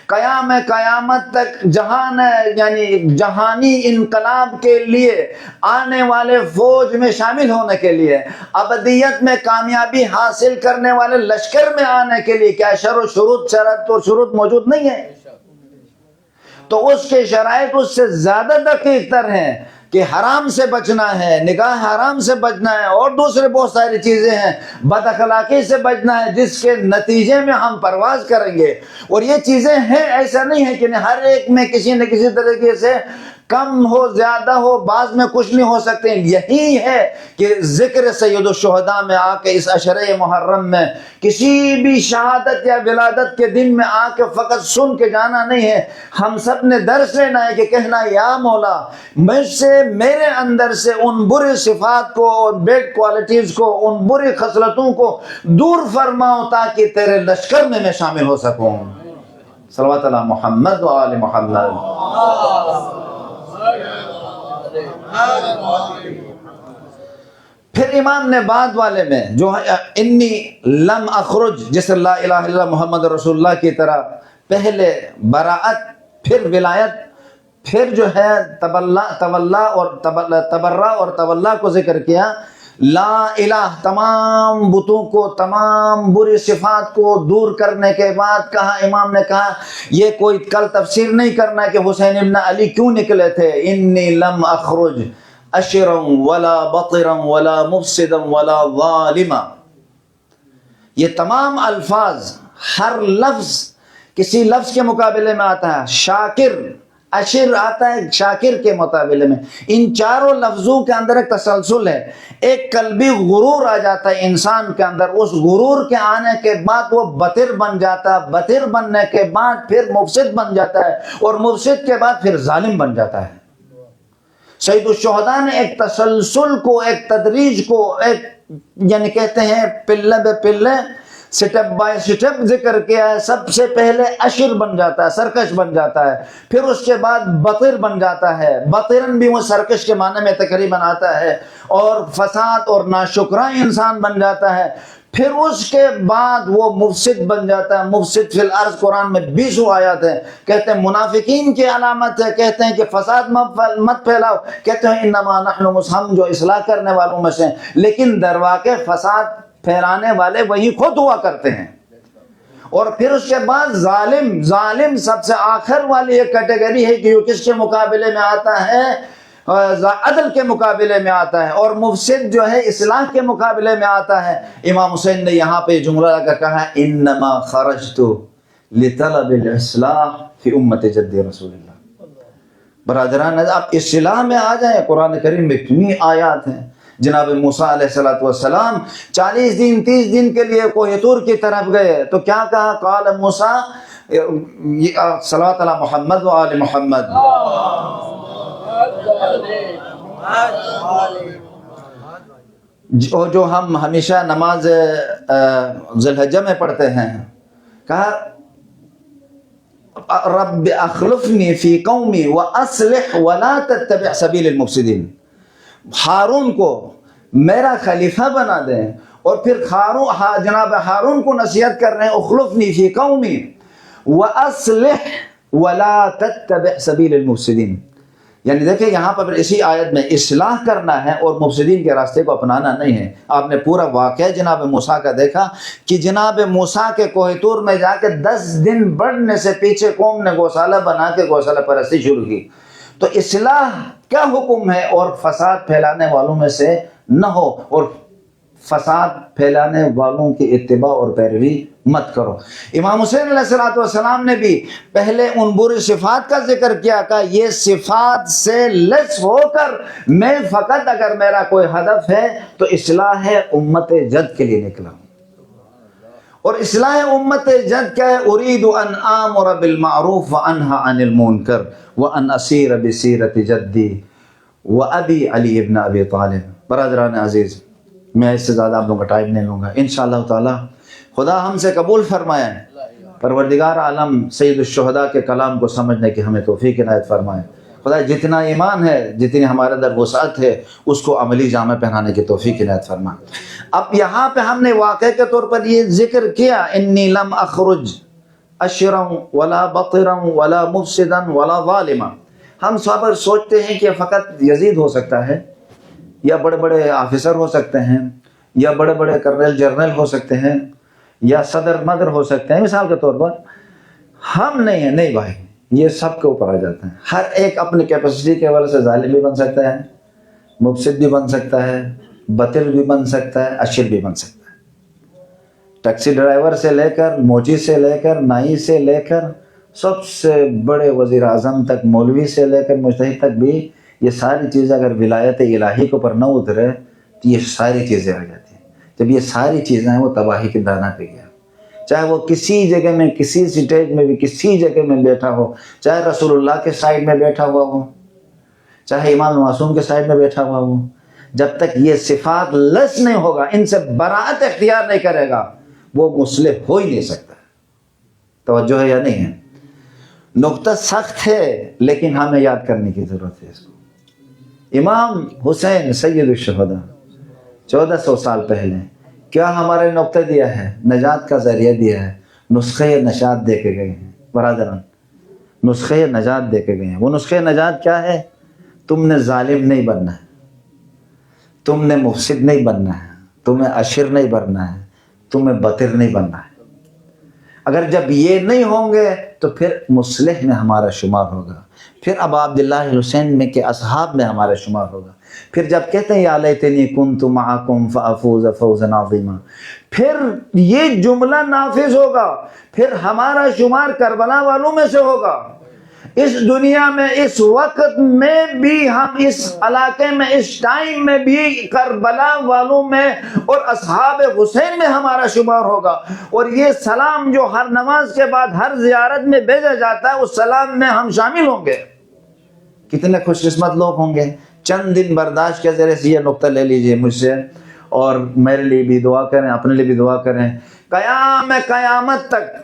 Speaker 1: قیامت تک جہان یعنی جہانی انقلاب کے لیے آنے والے فوج میں شامل ہونے کے لیے, ابدیت میں کامیابی حاصل کرنے والے لشکر میں آنے کے لیے کیا شرط موجود نہیں ہے؟ تو اس کے شرائط اس سے زیادہ دقیق تر ہیں. کہ حرام سے بچنا ہے، نکاح حرام سے بچنا ہے، اور دوسرے بہت ساری چیزیں ہیں، بد اخلاقی سے بچنا ہے، جس کے نتیجے میں ہم پرواز کریں گے۔ اور یہ چیزیں ہیں، ایسا نہیں ہے کہ ہر ایک میں کسی نہ کسی طریقے سے کم ہو زیادہ ہو، بعض میں کچھ نہیں ہو سکتے۔ یہی ہے کہ ذکر سید الشہداء میں آ کے اس عشرہ محرم میں کسی بھی شہادت یا ولادت کے دن میں آ کے فقط سن کے جانا نہیں ہے، ہم سب نے درس لینا ہے کہ کہنا یا مولا مجھ سے، میرے اندر سے ان بری صفات کو اور بیڈ کوالٹیز کو، ان بری خصلتوں کو دور فرماؤ تاکہ تیرے لشکر میں شامل ہو سکوں۔ صلوات علی محمد و آل محمد۔ پھر امام نے بعد والے میں جو انی لم اخرج، جس لا الہ الا اللہ محمد رسول اللہ کی طرح پہلے براءت، پھر ولایت، پھر جو ہے تبرہ اور تولا کو ذکر کیا۔ لا الہ، تمام بتوں کو، تمام بری صفات کو دور کرنے کے بعد کہا، امام نے کہا یہ کوئی کل تفسیر نہیں کرنا کہ حسین ابن علی کیوں نکلے تھے۔ انی لم اخرج اشرا ولا بطرا ولا مفسدا ولا ظالما، یہ تمام الفاظ، ہر لفظ کسی لفظ کے مقابلے میں آتا ہے، شاکر، اشر آتا ہے شاکر کے مقابلے میں۔ ان چاروں لفظوں کے اندر ایک تسلسل ہے، ایک قلبی غرور آ جاتا ہے انسان کے اندر، اس غرور کے آنے کے بعد وہ بطر بن جاتا ہے، بطر بننے کے بعد پھر مفسد بن جاتا ہے، اور مفسد کے بعد پھر ظالم بن جاتا ہے۔ سید الشہداء نے ایک تسلسل کو، ایک تدریج کو، ایک یعنی کہتے ہیں پلے بے پلے، سٹیپ بائی سٹیپ ذکر کیا ہے۔ سب سے پہلے اشر بن جاتا ہے، سرکش بن جاتا ہے، پھر اس کے بعد بطر بن جاتا ہے، بطرن بھی وہ سرکش کے معنی میں تقریباً آتا ہے، اور فساد اور ناشکرا انسان بن جاتا ہے، پھر اس کے بعد وہ مفسد بن جاتا ہے۔ مفسد فی الارض قرآن میں 20 آیات ہیں، کہتے ہیں منافقین کی علامت ہے، کہتے ہیں کہ فساد مت پھیلاؤ، کہتے ہیں انما نحن ہم جو اصلاح کرنے والوں میں سے، لیکن در واقع فساد پھیلانے والے وہی خود ہوا کرتے ہیں۔ اور پھر اس کے بعد ظالم سب سے آخر والی ایک کیٹیگری ہے کہ وہ کس کے مقابلے میں آتا ہے؟ عدل کے مقابلے میں آتا ہے، اور مفسد جو ہے اصلاح کے مقابلے میں آتا ہے۔ امام حسین نے یہاں پہ جملہ لگا کہا انما خرجت لطلب الاصلاح فی امت جد رسول اللہ۔ برادران اب اصلاح میں آ جائیں، قرآن کریم میں کتنی آیات ہیں۔ جناب موسیٰ علیہ السلام 40 دن 30 دن کے لیے کوہ طور کی طرف گئے تو کیا کہا؟ قال موسیٰ، صلوات علی محمد و آل محمد۔ جو ہم ہمیشہ نماز ذی الحجہ میں پڑھتے ہیں، کہا رب اخلفنی فی قومی واصلح ولا تتبع سبیل المفسدین، ہارون کو میرا خلیفہ بنا دیں۔ اور پھر جناب ہارون کو نصیحت کر رہے ہیں اخلفنی فی قومی واصلح ولا تتبع سبیل المفسدین، یعنی دیکھیں یہاں پر اسی آیت میں اصلاح کرنا ہے اور مفسدین کے راستے کو اپنانا نہیں ہے۔ آپ نے پورا واقعہ جناب موسیٰ کا دیکھا کہ جناب موسیٰ کے کوہ طور میں جا کے 10 دن بڑھنے سے پیچھے قوم نے گوشالہ بنا کے گوشالہ پرستی شروع کی۔ تو اصلاح کیا حکم ہے؟ اور فساد پھیلانے والوں میں سے نہ ہو، اور فساد پھیلانے والوں کی اتباع اور پیروی مت کرو۔ امام حسین علیہ السلام نے بھی پہلے ان بری صفات کا ذکر کیا، کہ یہ صفات سے لس ہو کر میں فقط اگر میرا کوئی ہدف ہے تو اصلاح امت جد کے لیے نکلا ہوں۔ اور اصلاح امت جد کیا ہے؟ اريد ان آمر بالمعروف وانہى عن المنکر وان اسیر بسیرت جدی وابی علی ابن ابی طالب۔ برادران عزیز، میں اس سے زیادہ آپ لوگوں کا ٹائم نہیں لوں گا، انشاءاللہ تعالی خدا ہم سے قبول فرمائے، پروردگار عالم سید الشہداء کے کلام کو سمجھنے کی ہمیں توفیق عنایت فرمائے۔ خدا جتنا ایمان ہے، جتنی ہمارے اندر وسعت ہے، اس کو عملی جامہ پہنانے کی توفیق عنایت فرمائے۔ اب یہاں پہ ہم نے واقعے کے طور پر یہ ذکر کیا انی لم اخرج اشرا ولا بطرا ولا مفسدا ولا ظالما۔ ہم صبر سوچتے ہیں کہ فقط یزید ہو سکتا ہے، یا بڑے بڑے آفیسر ہو سکتے ہیں، یا بڑے بڑے کرنل جرنل ہو سکتے ہیں، یا صدر مدر ہو سکتے ہیں مثال کے طور پر۔ ہم نہیں ہیں، نہیں بھائی، یہ سب کے اوپر آ جاتے ہیں. ہر ایک اپنی کیپیسٹی کے حوالے سے ظالم بھی بن سکتا ہے, مفسد بھی بن سکتا ہے, بطل بھی بن سکتا ہے, اشر بھی بن سکتا ہے. ٹیکسی ڈرائیور سے لے کر, موچی سے لے کر, نائی سے لے کر, سب سے بڑے وزیر اعظم تک, مولوی سے لے کر مجتہد تک بھی یہ ساری چیزیں اگر ولایت الہی کے اوپر نہ اترے تو یہ ساری چیزیں آ جاتی ہیں. جب یہ ساری چیزیں ہیں وہ تباہی کی دانہ پہ گیا, چاہے وہ کسی جگہ میں, کسی سٹیج میں بھی, کسی جگہ میں بیٹھا ہو, چاہے رسول اللہ کے سائڈ میں بیٹھا ہوا ہو, چاہے امام معصوم کے سائڈ میں بیٹھا ہوا ہو, جب تک یہ صفات لس نہیں ہوگا, ان سے براءت اختیار نہیں کرے گا, وہ مصلح ہو ہی نہیں سکتا. توجہ ہے یا نہیں ہے؟ نقطہ سخت ہے لیکن ہمیں یاد کرنے کی ضرورت ہے اس کو. امام حسین سید الشہداء 1400 سال پہلے کیا ہمارے نقطہ دیا ہے, نجات کا ذریعہ دیا ہے, نسخہ نجات دے کے گئے ہیں. برادران, نسخہ نجات دے کے گئے ہیں. وہ نسخہ نجات کیا ہے؟ تم نے ظالم نہیں بننا ہے, تم نے مفسد نہیں بننا ہے, تمہیں اشر نہیں بننا ہے, تمہیں بطر نہیں بننا ہے. اگر جب یہ نہیں ہوں گے تو پھر مصلح میں ہمارا شمار ہوگا, پھر ابا عبداللہ حسین میں کے اصحاب میں ہمارا شمار ہوگا. پھر جب کہتے ہیں یا لیتنی کنت معکم فافوز فوزا عظیما, پھر یہ جملہ نافذ ہوگا, پھر ہمارا شمار کربلا والوں میں سے ہوگا. اس دنیا میں, اس وقت میں بھی, ہم اس علاقے میں, اس ٹائم میں بھی کربلا والوں میں اور اصحاب حسین میں ہمارا شمار ہوگا. اور یہ سلام جو ہر نماز کے بعد ہر زیارت میں بھیجا جاتا ہے, اس سلام میں ہم شامل ہوں گے. کتنے خوش قسمت لوگ ہوں گے. چند دن برداشت کے ذریعے سے یہ نقطہ لے لیجئے مجھ سے, اور میرے لیے بھی دعا کریں, اپنے لیے بھی دعا کریں. قیامت تک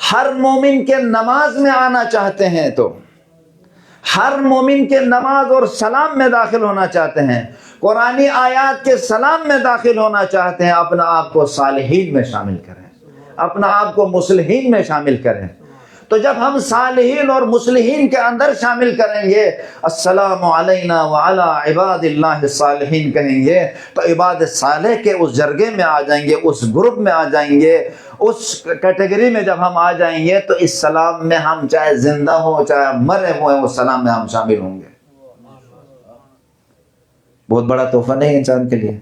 Speaker 1: ہر مومن کے نماز میں آنا چاہتے ہیں تو ہر مومن کے نماز اور سلام میں داخل ہونا چاہتے ہیں, قرآنی آیات کے سلام میں داخل ہونا چاہتے ہیں, اپنا آپ کو صالحین میں شامل کریں, اپنا آپ کو مصلحین میں شامل کریں. تو جب ہم صالحین اور مصلحین کے اندر شامل کریں گے, السلام علینا وعلی عباد اللہ الصالحین کہیں گے, تو عباد صالح کے اس جرگے میں آ جائیں گے, اس گروپ میں آ جائیں گے, اس کیٹیگری میں جب ہم آ جائیں گے تو اس سلام میں ہم چاہے زندہ ہوں چاہے مرے ہوئے, اس سلام میں ہم شامل ہوں گے. بہت بڑا تحفہ نہیں انسان کے لیے.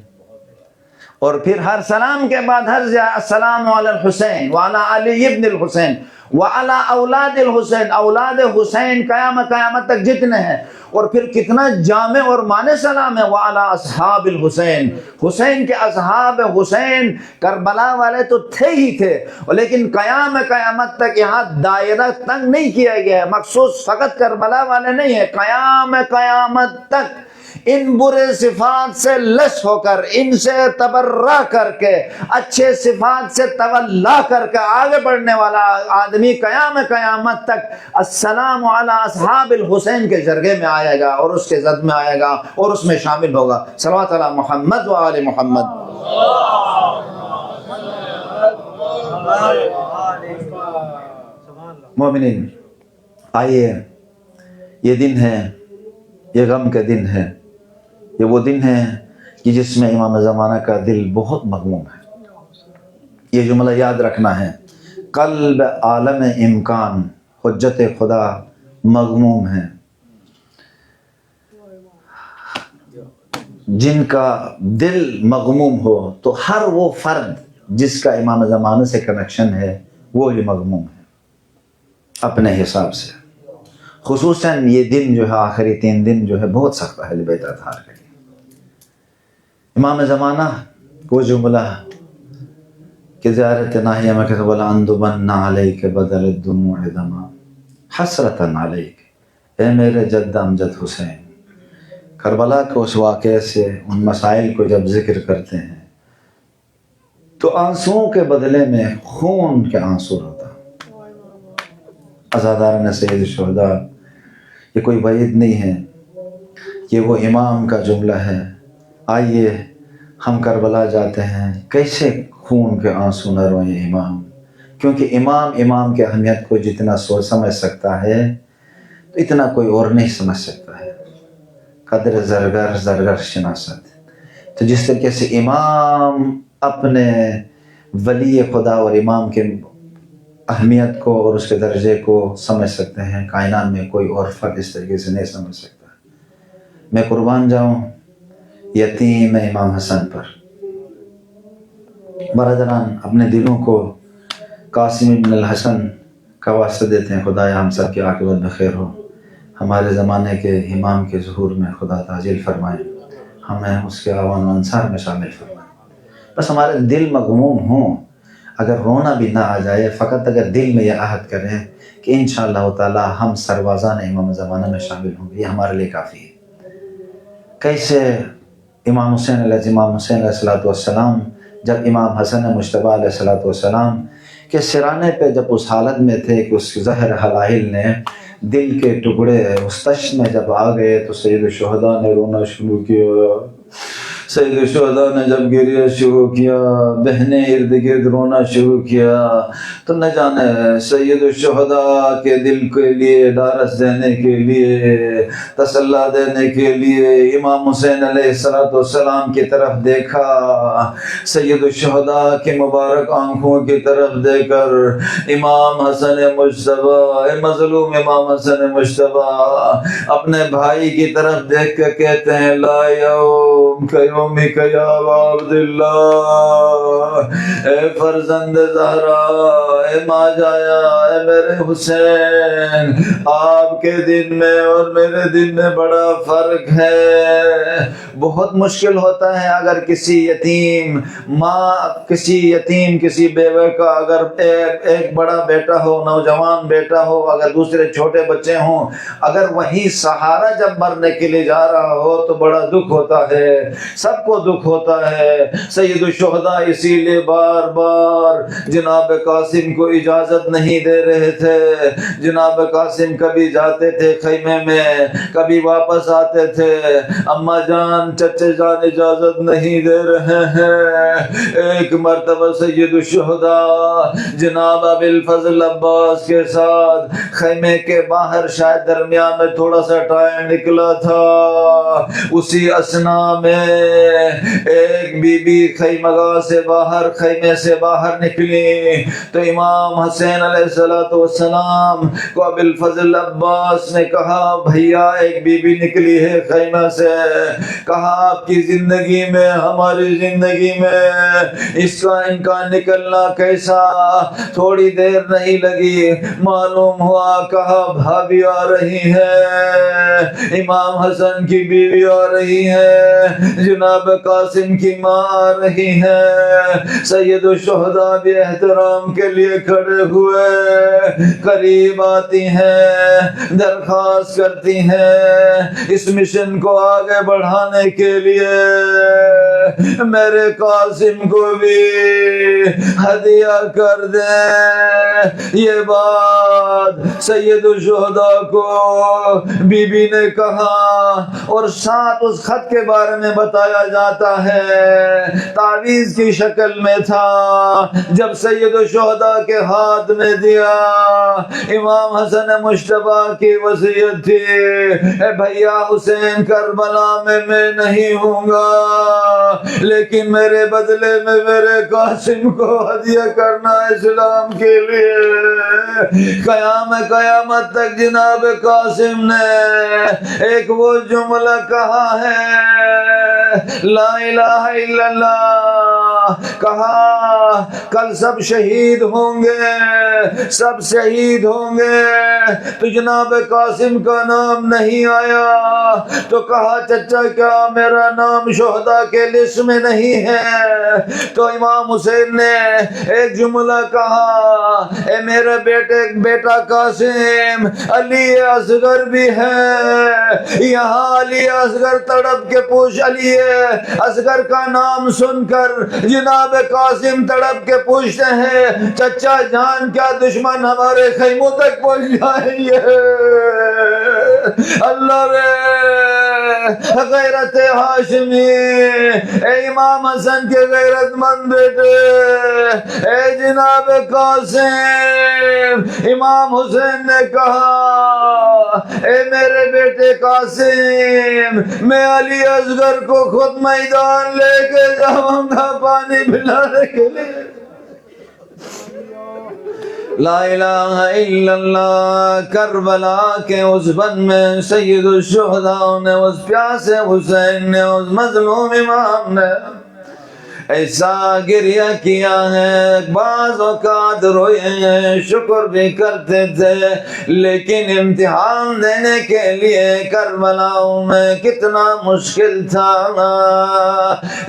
Speaker 1: اور پھر ہر سلام کے بعد السلام علی الحسین وعلی علی ابن الحسین وعلی اولاد الحسین, اولاد حسین قیامت تک جتنے ہیں. اور پھر کتنا جامع اور معنی سلام ہے, وعلی اصحاب الحسین, حسین کے اصحاب حسین. کربلا والے تو تھے ہی تھے, لیکن قیامت تک یہاں دائرہ تنگ نہیں کیا گیا ہے. مخصوص فقط کربلا والے نہیں ہے, قیامت تک ان برے صفات سے لش ہو کر, ان سے تبرہ کر کے, اچھے صفات سے تولا کر کے آگے بڑھنے والا آدمی قیامت تک السلام علی اصحاب الحسین کے جرگے میں آئے گا, اور اس کے زد میں آئے گا, اور اس میں شامل ہوگا. صلوات علی محمد و آل محمد. مومنین, آئیے, یہ دن ہے, یہ غم کا دن ہے, یہ وہ دن ہے کہ جس میں امام زمانہ کا دل بہت مغموم ہے. یہ جملہ یاد رکھنا ہے, قلب عالم امکان حجت خدا مغموم ہے. جن کا دل مغموم ہو تو ہر وہ فرد جس کا امام زمانہ سے کنیکشن ہے وہ بھی مغموم ہے اپنے حساب سے. خصوصاً یہ دن جو ہے, آخری 3 دن جو ہے, بہت سخت اہل بیت اطہار کے لیے. امام زمانہ کو جملہ کہ زیارت ناحیہ میں کہتا بولا اندبن علیک بدل الدموع دما حسرتن علیک, اے میرے جد امجد حسین. کربلا کے اس واقعے سے ان مسائل کو جب ذکر کرتے ہیں تو آنسوؤں کے بدلے میں خون کے آنسو ہوتا. عزاداران سید الشہداء, یہ کوئی وعید نہیں ہے, یہ وہ امام کا جملہ ہے. آئیے ہم کربلا جاتے ہیں, کیسے خون کے آنسو نہ روئیں امام, کیونکہ امام کی اہمیت کو جتنا سوچ سمجھ سکتا ہے تو اتنا کوئی اور نہیں سمجھ سکتا ہے. قدر زرگر شناست. تو جس طریقے سے امام اپنے ولی خدا اور امام کے اہمیت کو اور اس کے درجے کو سمجھ سکتے ہیں. کائنات میں کوئی اور فرد اس طریقے سے نہیں سمجھ سکتا. میں قربان جاؤں یتیم امام حسن پر. برادران اپنے دلوں کو قاسم ابن الحسن کا واسطہ دیتے ہیں. خدایا ہم سب کی عاقبت بخیر ہو. ہمارے زمانے کے امام کے ظہور میں خدا تعجیل فرمائے. ہمیں اس کے اعوان و انصار میں شامل فرمائے. بس ہمارے دل مغموم ہوں، اگر رونا بھی نہ آ جائے، فقط اگر دل میں یہ عہد کریں کہ انشاءاللہ تعالی ہم سربازان امام زمانہ میں شامل ہوں گے، یہ ہمارے لیے کافی ہے. کیسے امام حسین علیہ السلام جب امام حسن مجتبیٰ علیہ السلام کے سرانے پہ جب اس حالت میں تھے کہ اس زہر حلائل نے دل کے ٹکڑے اس تشت میں جب آ گئے تو سید الشہداء نے رونا شروع کیا. سید الشہداء نے جب گریہ شروع کیا، بہنیں ارد گرد رونا شروع کیا، تو نہ جانے سید الشہداء کے دل کے لیے ڈارس دینے کے لیے، تسلی دینے کے لیے امام حسین علیہ السلام کی طرف دیکھا. سید الشہداء کی مبارک آنکھوں کی طرف دیکھ کر امام حسن مجتبیٰ، مظلوم امام حسن مجتبیٰ اپنے بھائی کی طرف دیکھ کے کہتے ہیں لا یوم یومک یا عبداللہ، اے فرزند زہرا، اے ماں جایا، اے میرے حسین، آپ کے دن میں اور میرے دن میں بڑا فرق ہے. بہت مشکل ہوتا ہے اگر کسی یتیم ماں، کسی بیوے کا اگر ایک بڑا بیٹا ہو، نوجوان بیٹا ہو، اگر دوسرے چھوٹے بچے ہوں، اگر وہی سہارا جب مرنے کے لیے جا رہا ہو تو بڑا دکھ ہوتا ہے، سب کو دکھ ہوتا ہے. سید الشہداء اسی لیے بار بار جناب قاسم کو اجازت نہیں دے رہے تھے. جناب قاسم کبھی جاتے تھے خیمے میں، کبھی واپس آتے تھے. اماں جان، چچے جان اجازت نہیں دے رہے ہیں. ایک مرتبہ سید الشہداء جناب ابی الفضل عباس کے ساتھ خیمے کے باہر شاید درمیان میں تھوڑا سا ٹائم نکلا تھا. اسی اسنا میں ایک بی بی خیمگاہ سے باہر، خیمے سے باہر نکلی تو امام حسین علیہ السلام کو ابی الفضل عباس نے کہا بھیا ایک بی بی نکلی ہے خیمہ سے. کہا آپ کی زندگی میں، ہماری زندگی میں ان کا نکلنا کیسا؟ تھوڑی دیر نہیں لگی، معلوم ہوا کہا بھابھی آ رہی ہے، امام حسن کی بیوی آ رہی ہے، جناب قاسم کی ماں آ رہی ہے. سید الشہداء بھی احترام کے لیے کھڑے ہوئے، قریب آتی ہیں، درخواست کرتی ہیں اس مشن کو آگے بڑھانے کے لیے میرے قاسم کو بھی ہدیہ کر دیں. یہ بات سید الشہداء کو بی بی نے کہا، اور ساتھ اس خط کے بارے میں بتایا جاتا ہے تعویذ کی شکل میں تھا. جب سید الشہداء کے ہاتھ میں دیا، امام حسن مجتبیٰ کی وصیت تھی اے بھیا حسین کربلا میں نہیں ہوں گا، لیکن میرے بدلے میں میرے قاسم کو ہدیہ کرنا اسلام کے لیے. قیامت تک جناب قاسم نے ایک وہ جملہ کہا ہے لا الہ الا اللہ، کہا کل سب شہید ہوں گے، سب شہید ہوں گے، تو جناب قاسم کا نام نہیں آیا. تو کہا چچا کیا میرا نام شہداء کے لسٹ میں نہیں ہے؟ تو امام حسین نے ایک جملہ کہا اے میرے بیٹا قاسم، علی اصغر بھی ہے یہاں. علی اصغر تڑپ کے پوچھ، علی اصغر کا نام سن کر جناب قاسم تڑپ کے پوچھتے ہیں چچا جان کیا دشمن ہمارے خیموں تک پہنچ جائیں گے؟ اللہ رے غیرت ہاشمی، اے امام حسن کے غیرت مند بیٹے، اے جناب قاسم. امام حسین نے کہا اے میرے بیٹے قاسم، میں علی اصغر کو خود میدان لے کے جاؤں گا پانی پلانے کے لیے. لا الہ الا اللہ۔ کربلا کے اس بن میں سید الشہداء نے، اس پیاسے حسین نے، اس مظلوم امام نے ایسا گریہ کیا ہے، بعض اوقات روئے ہیں، شکر بھی کرتے تھے، لیکن امتحان دینے کے لیے کربلاؤں میں کتنا مشکل تھا۔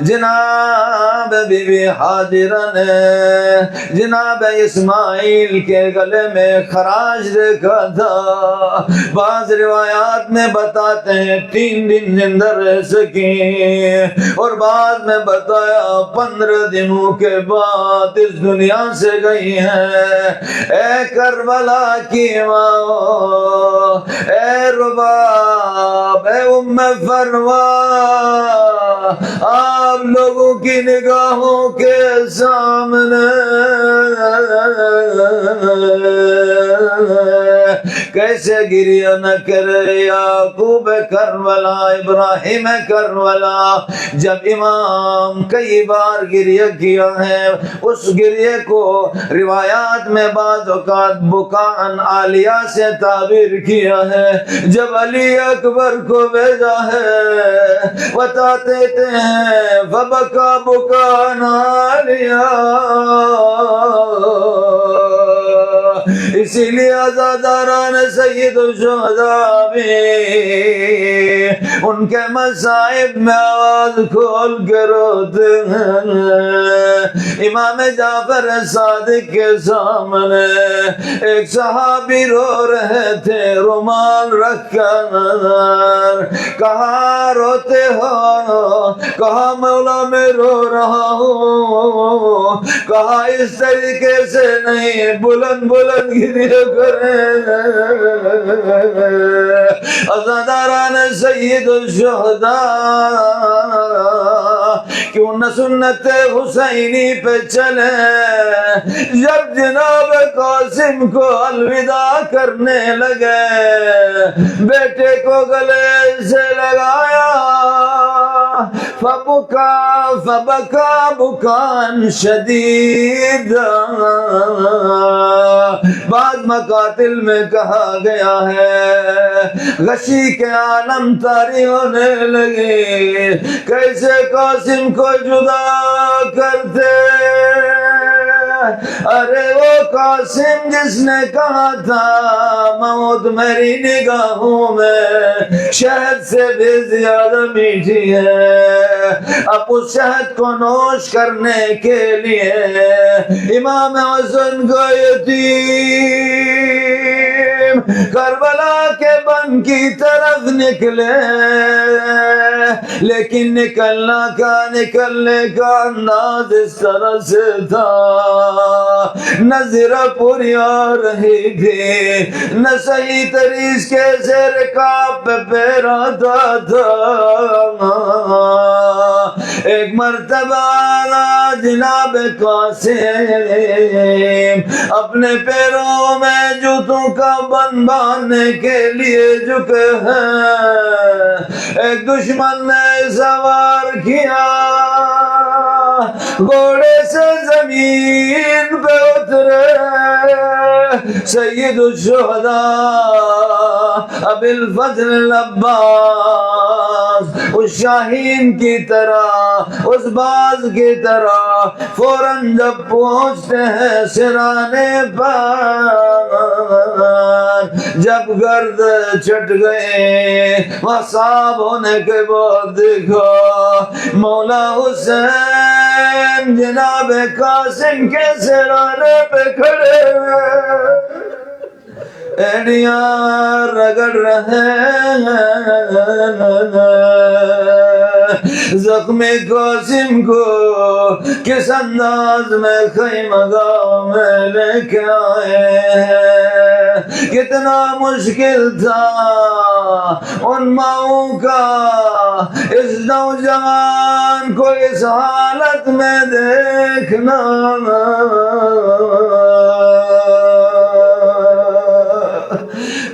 Speaker 1: جناب بی بی حاجرہ نے جناب اسماعیل کے گلے میں خراش دیکھا تھا، بعض روایات میں بتاتے ہیں 3 دن زندہ رہ سکی، اور بعض میں بتایا 15 دنوں کے بعد اس دنیا سے گئی ہیں۔ اے کربلا کی ماں، اے رباب، اے ام فروا، آپ لوگوں کی نگاہوں کے سامنے کیسے گریہ نہ کرے یعقوب کربلا، ابراہیم کربلا۔ جب امام کئی بار گریہ کیا ہے، اس گریہ کو روایات میں بعض اوقات بکاءً عالیہ سے تعبیر کیا ہے۔ جب علی اکبر کو بھیجا ہے، بتاتے ہیں فبکا بکاءً عالیہ، اسی لیے عزاداران سید الشہداء بھی ان کے مصائب میں آواز کھول کے روتے ہیں۔ امام جعفر صادق کے سامنے ایک صحابی رو رہے تھے، رومال رکھ کر، کہا روتے ہو؟ کہا مولا میں رو رہا ہوں۔ کہا اس طریقے سے نہیں، بلند بلند گریہ کریں۔ عزاداران سید الشہداء کیوں نہ سنت حسینی پہ چلے؟ جب جناب قاسم کو الوداع کرنے لگے، بیٹے کو گلے سے لگایا، فبکا بکان شدید۔ بعض مقاتل میں کہا گیا ہے غشی کے عالم طاری ہونے لگے، کیسے قاسم کو جدا کرتے؟ ارے وہ قاسم جس نے کہا تھا موت میری نگاہوں میں شہد سے بھی زیادہ میٹھی ہے، اب اس شہد کو نوش کرنے کے لیے امام حسن کو یتیم کربلا کے بن کی طرف نکلے، لیکن نکلنے کا انداز اس طرح سے تھا، نہ زرہ پوری آ رہی تھی، نہ صحیح طریق کے زیر کعب پہ پیر آتا تھا۔ ایک مرتبہ جناب قاسم اپنے پیروں میں جوتوں کا بند باندھنے کے لیے جھکے ہیں، ایک دشمن نے سوار کیا، گھوڑے سے زمین پہ اترے سید الشہداء ابی الفضل العباس، اس شاہین کی طرح، اس باز کی طرح فوراً جب پہنچتے ہیں سرانے پر، جب گرد چھٹ گئے وصاب ہونے کے بعد دیکھا مولا حسین جناب قاسم کے سرانے پہ کھڑے ایڑیاں رگڑ رہے ہیں، زخم قاسم کو کس انداز میں خیمہ گاہ میں لے کے آئے ہیں۔ کتنا مشکل تھا ان ماؤں کا اس نوجوان کو اس حالت میں دیکھنا۔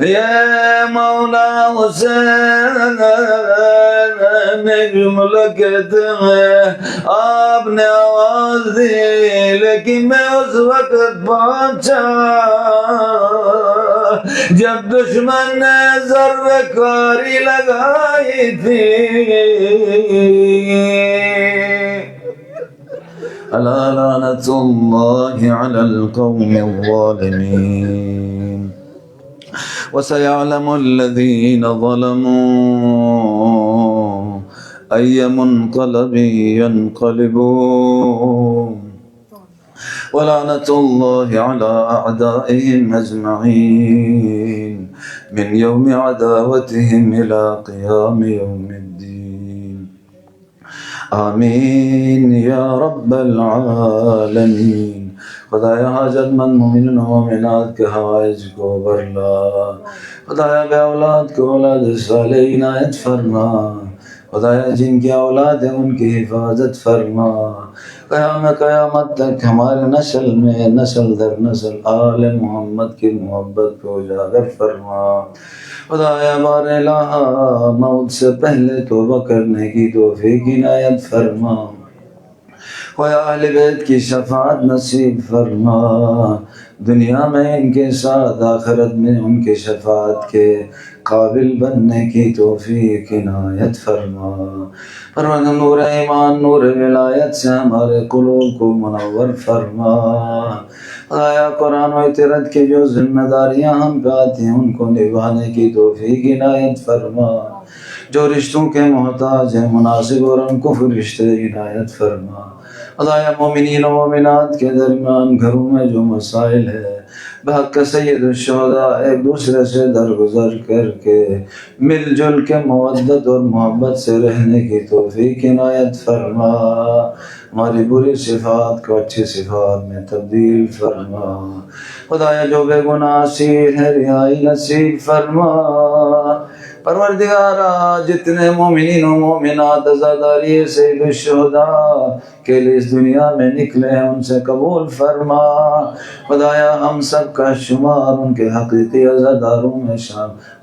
Speaker 1: یہ مولا حسین جملہ کہتے ہیں آپ نے آواز دی لیکن میں اس وقت پہنچا جب دشمن نے ذرہ کاری لگائی تھی الا لعنۃ اللہ علی القوم الظالمین وسيعلم الذين ظلموا أي منقلب ينقلبون ولعنة الله على أعدائهم أجمعين من يوم عداوتهم إلى قيام يوم الدين آمين يا رب العالمين خدایا حاجت مند مومنین و مومنات کے حوائج کو برلا خدایا بے اولاد کو اولاد صالح عنایت فرما خدایا جن کی اولاد ہے ان کی حفاظت فرما قیامت تک ہمارے نسل میں نسل در نسل آل محمد کی محبت کو اجاگر فرما خدایا بار الہ موت سے پہلے توبہ کرنے کی توفیق عنایت فرما خواہ اہل بیت کی شفاعت نصیب فرما دنیا میں ان کے ساتھ آخرت میں ان کے شفاعت کے قابل بننے کی توفیق عنایت فرما پروردگار نور ایمان نور ولایت سے ہمارے قلوب کو منور فرما آیا قرآن و اطاعت کی جو ذمہ داریاں ہم پہ آتی ہیں ان کو نبھانے کی توفیق عنایت فرما جو رشتوں کے محتاج ہیں مناسب اور ان کو رشتے عنایت فرما خدایا مومنین و مومنات کے درمیان گھروں میں جو مسائل ہے بحق سید الشہداء ایک دوسرے سے درگزر کر کے مل جل کے مودت اور محبت سے رہنے کی توفیق عنایت فرما ہماری بری صفات کو اچھی صفات میں تبدیل فرما خدایا جو بے گناہ اسیر ہے رہائی نصیب فرما پروردگارا جتنے مومنین و مومنات عزاداری سید الشہداء کے لیے اس دنیا میں نکلے ہیں ان سے قبول فرما خدایا ہم سب کا شمار ان کے حقیقی عزاداروں میں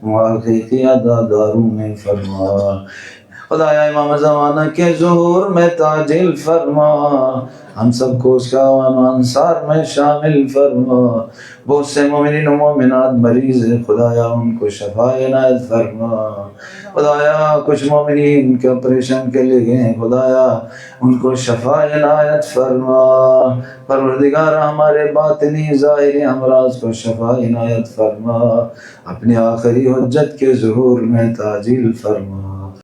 Speaker 1: حقیقی عزاداروں میں فرما خدایا امام زمانہ کے ظہور میں تعجیل فرما ہم سب کو اس کا انصار میں شامل فرما بہت سے مومنین و مومنات مریض ہیں خدایا ان کو شفا عنایت فرما خدایا کچھ مومنین کے آپریشن کے لیے گئے ہیں خدایا ان کو شفا عنایت فرما پروردگار ہمارے باطنی ظاہری امراض کو شفا عنایت فرما اپنی آخری حجت کے ظہور میں تعجیل فرما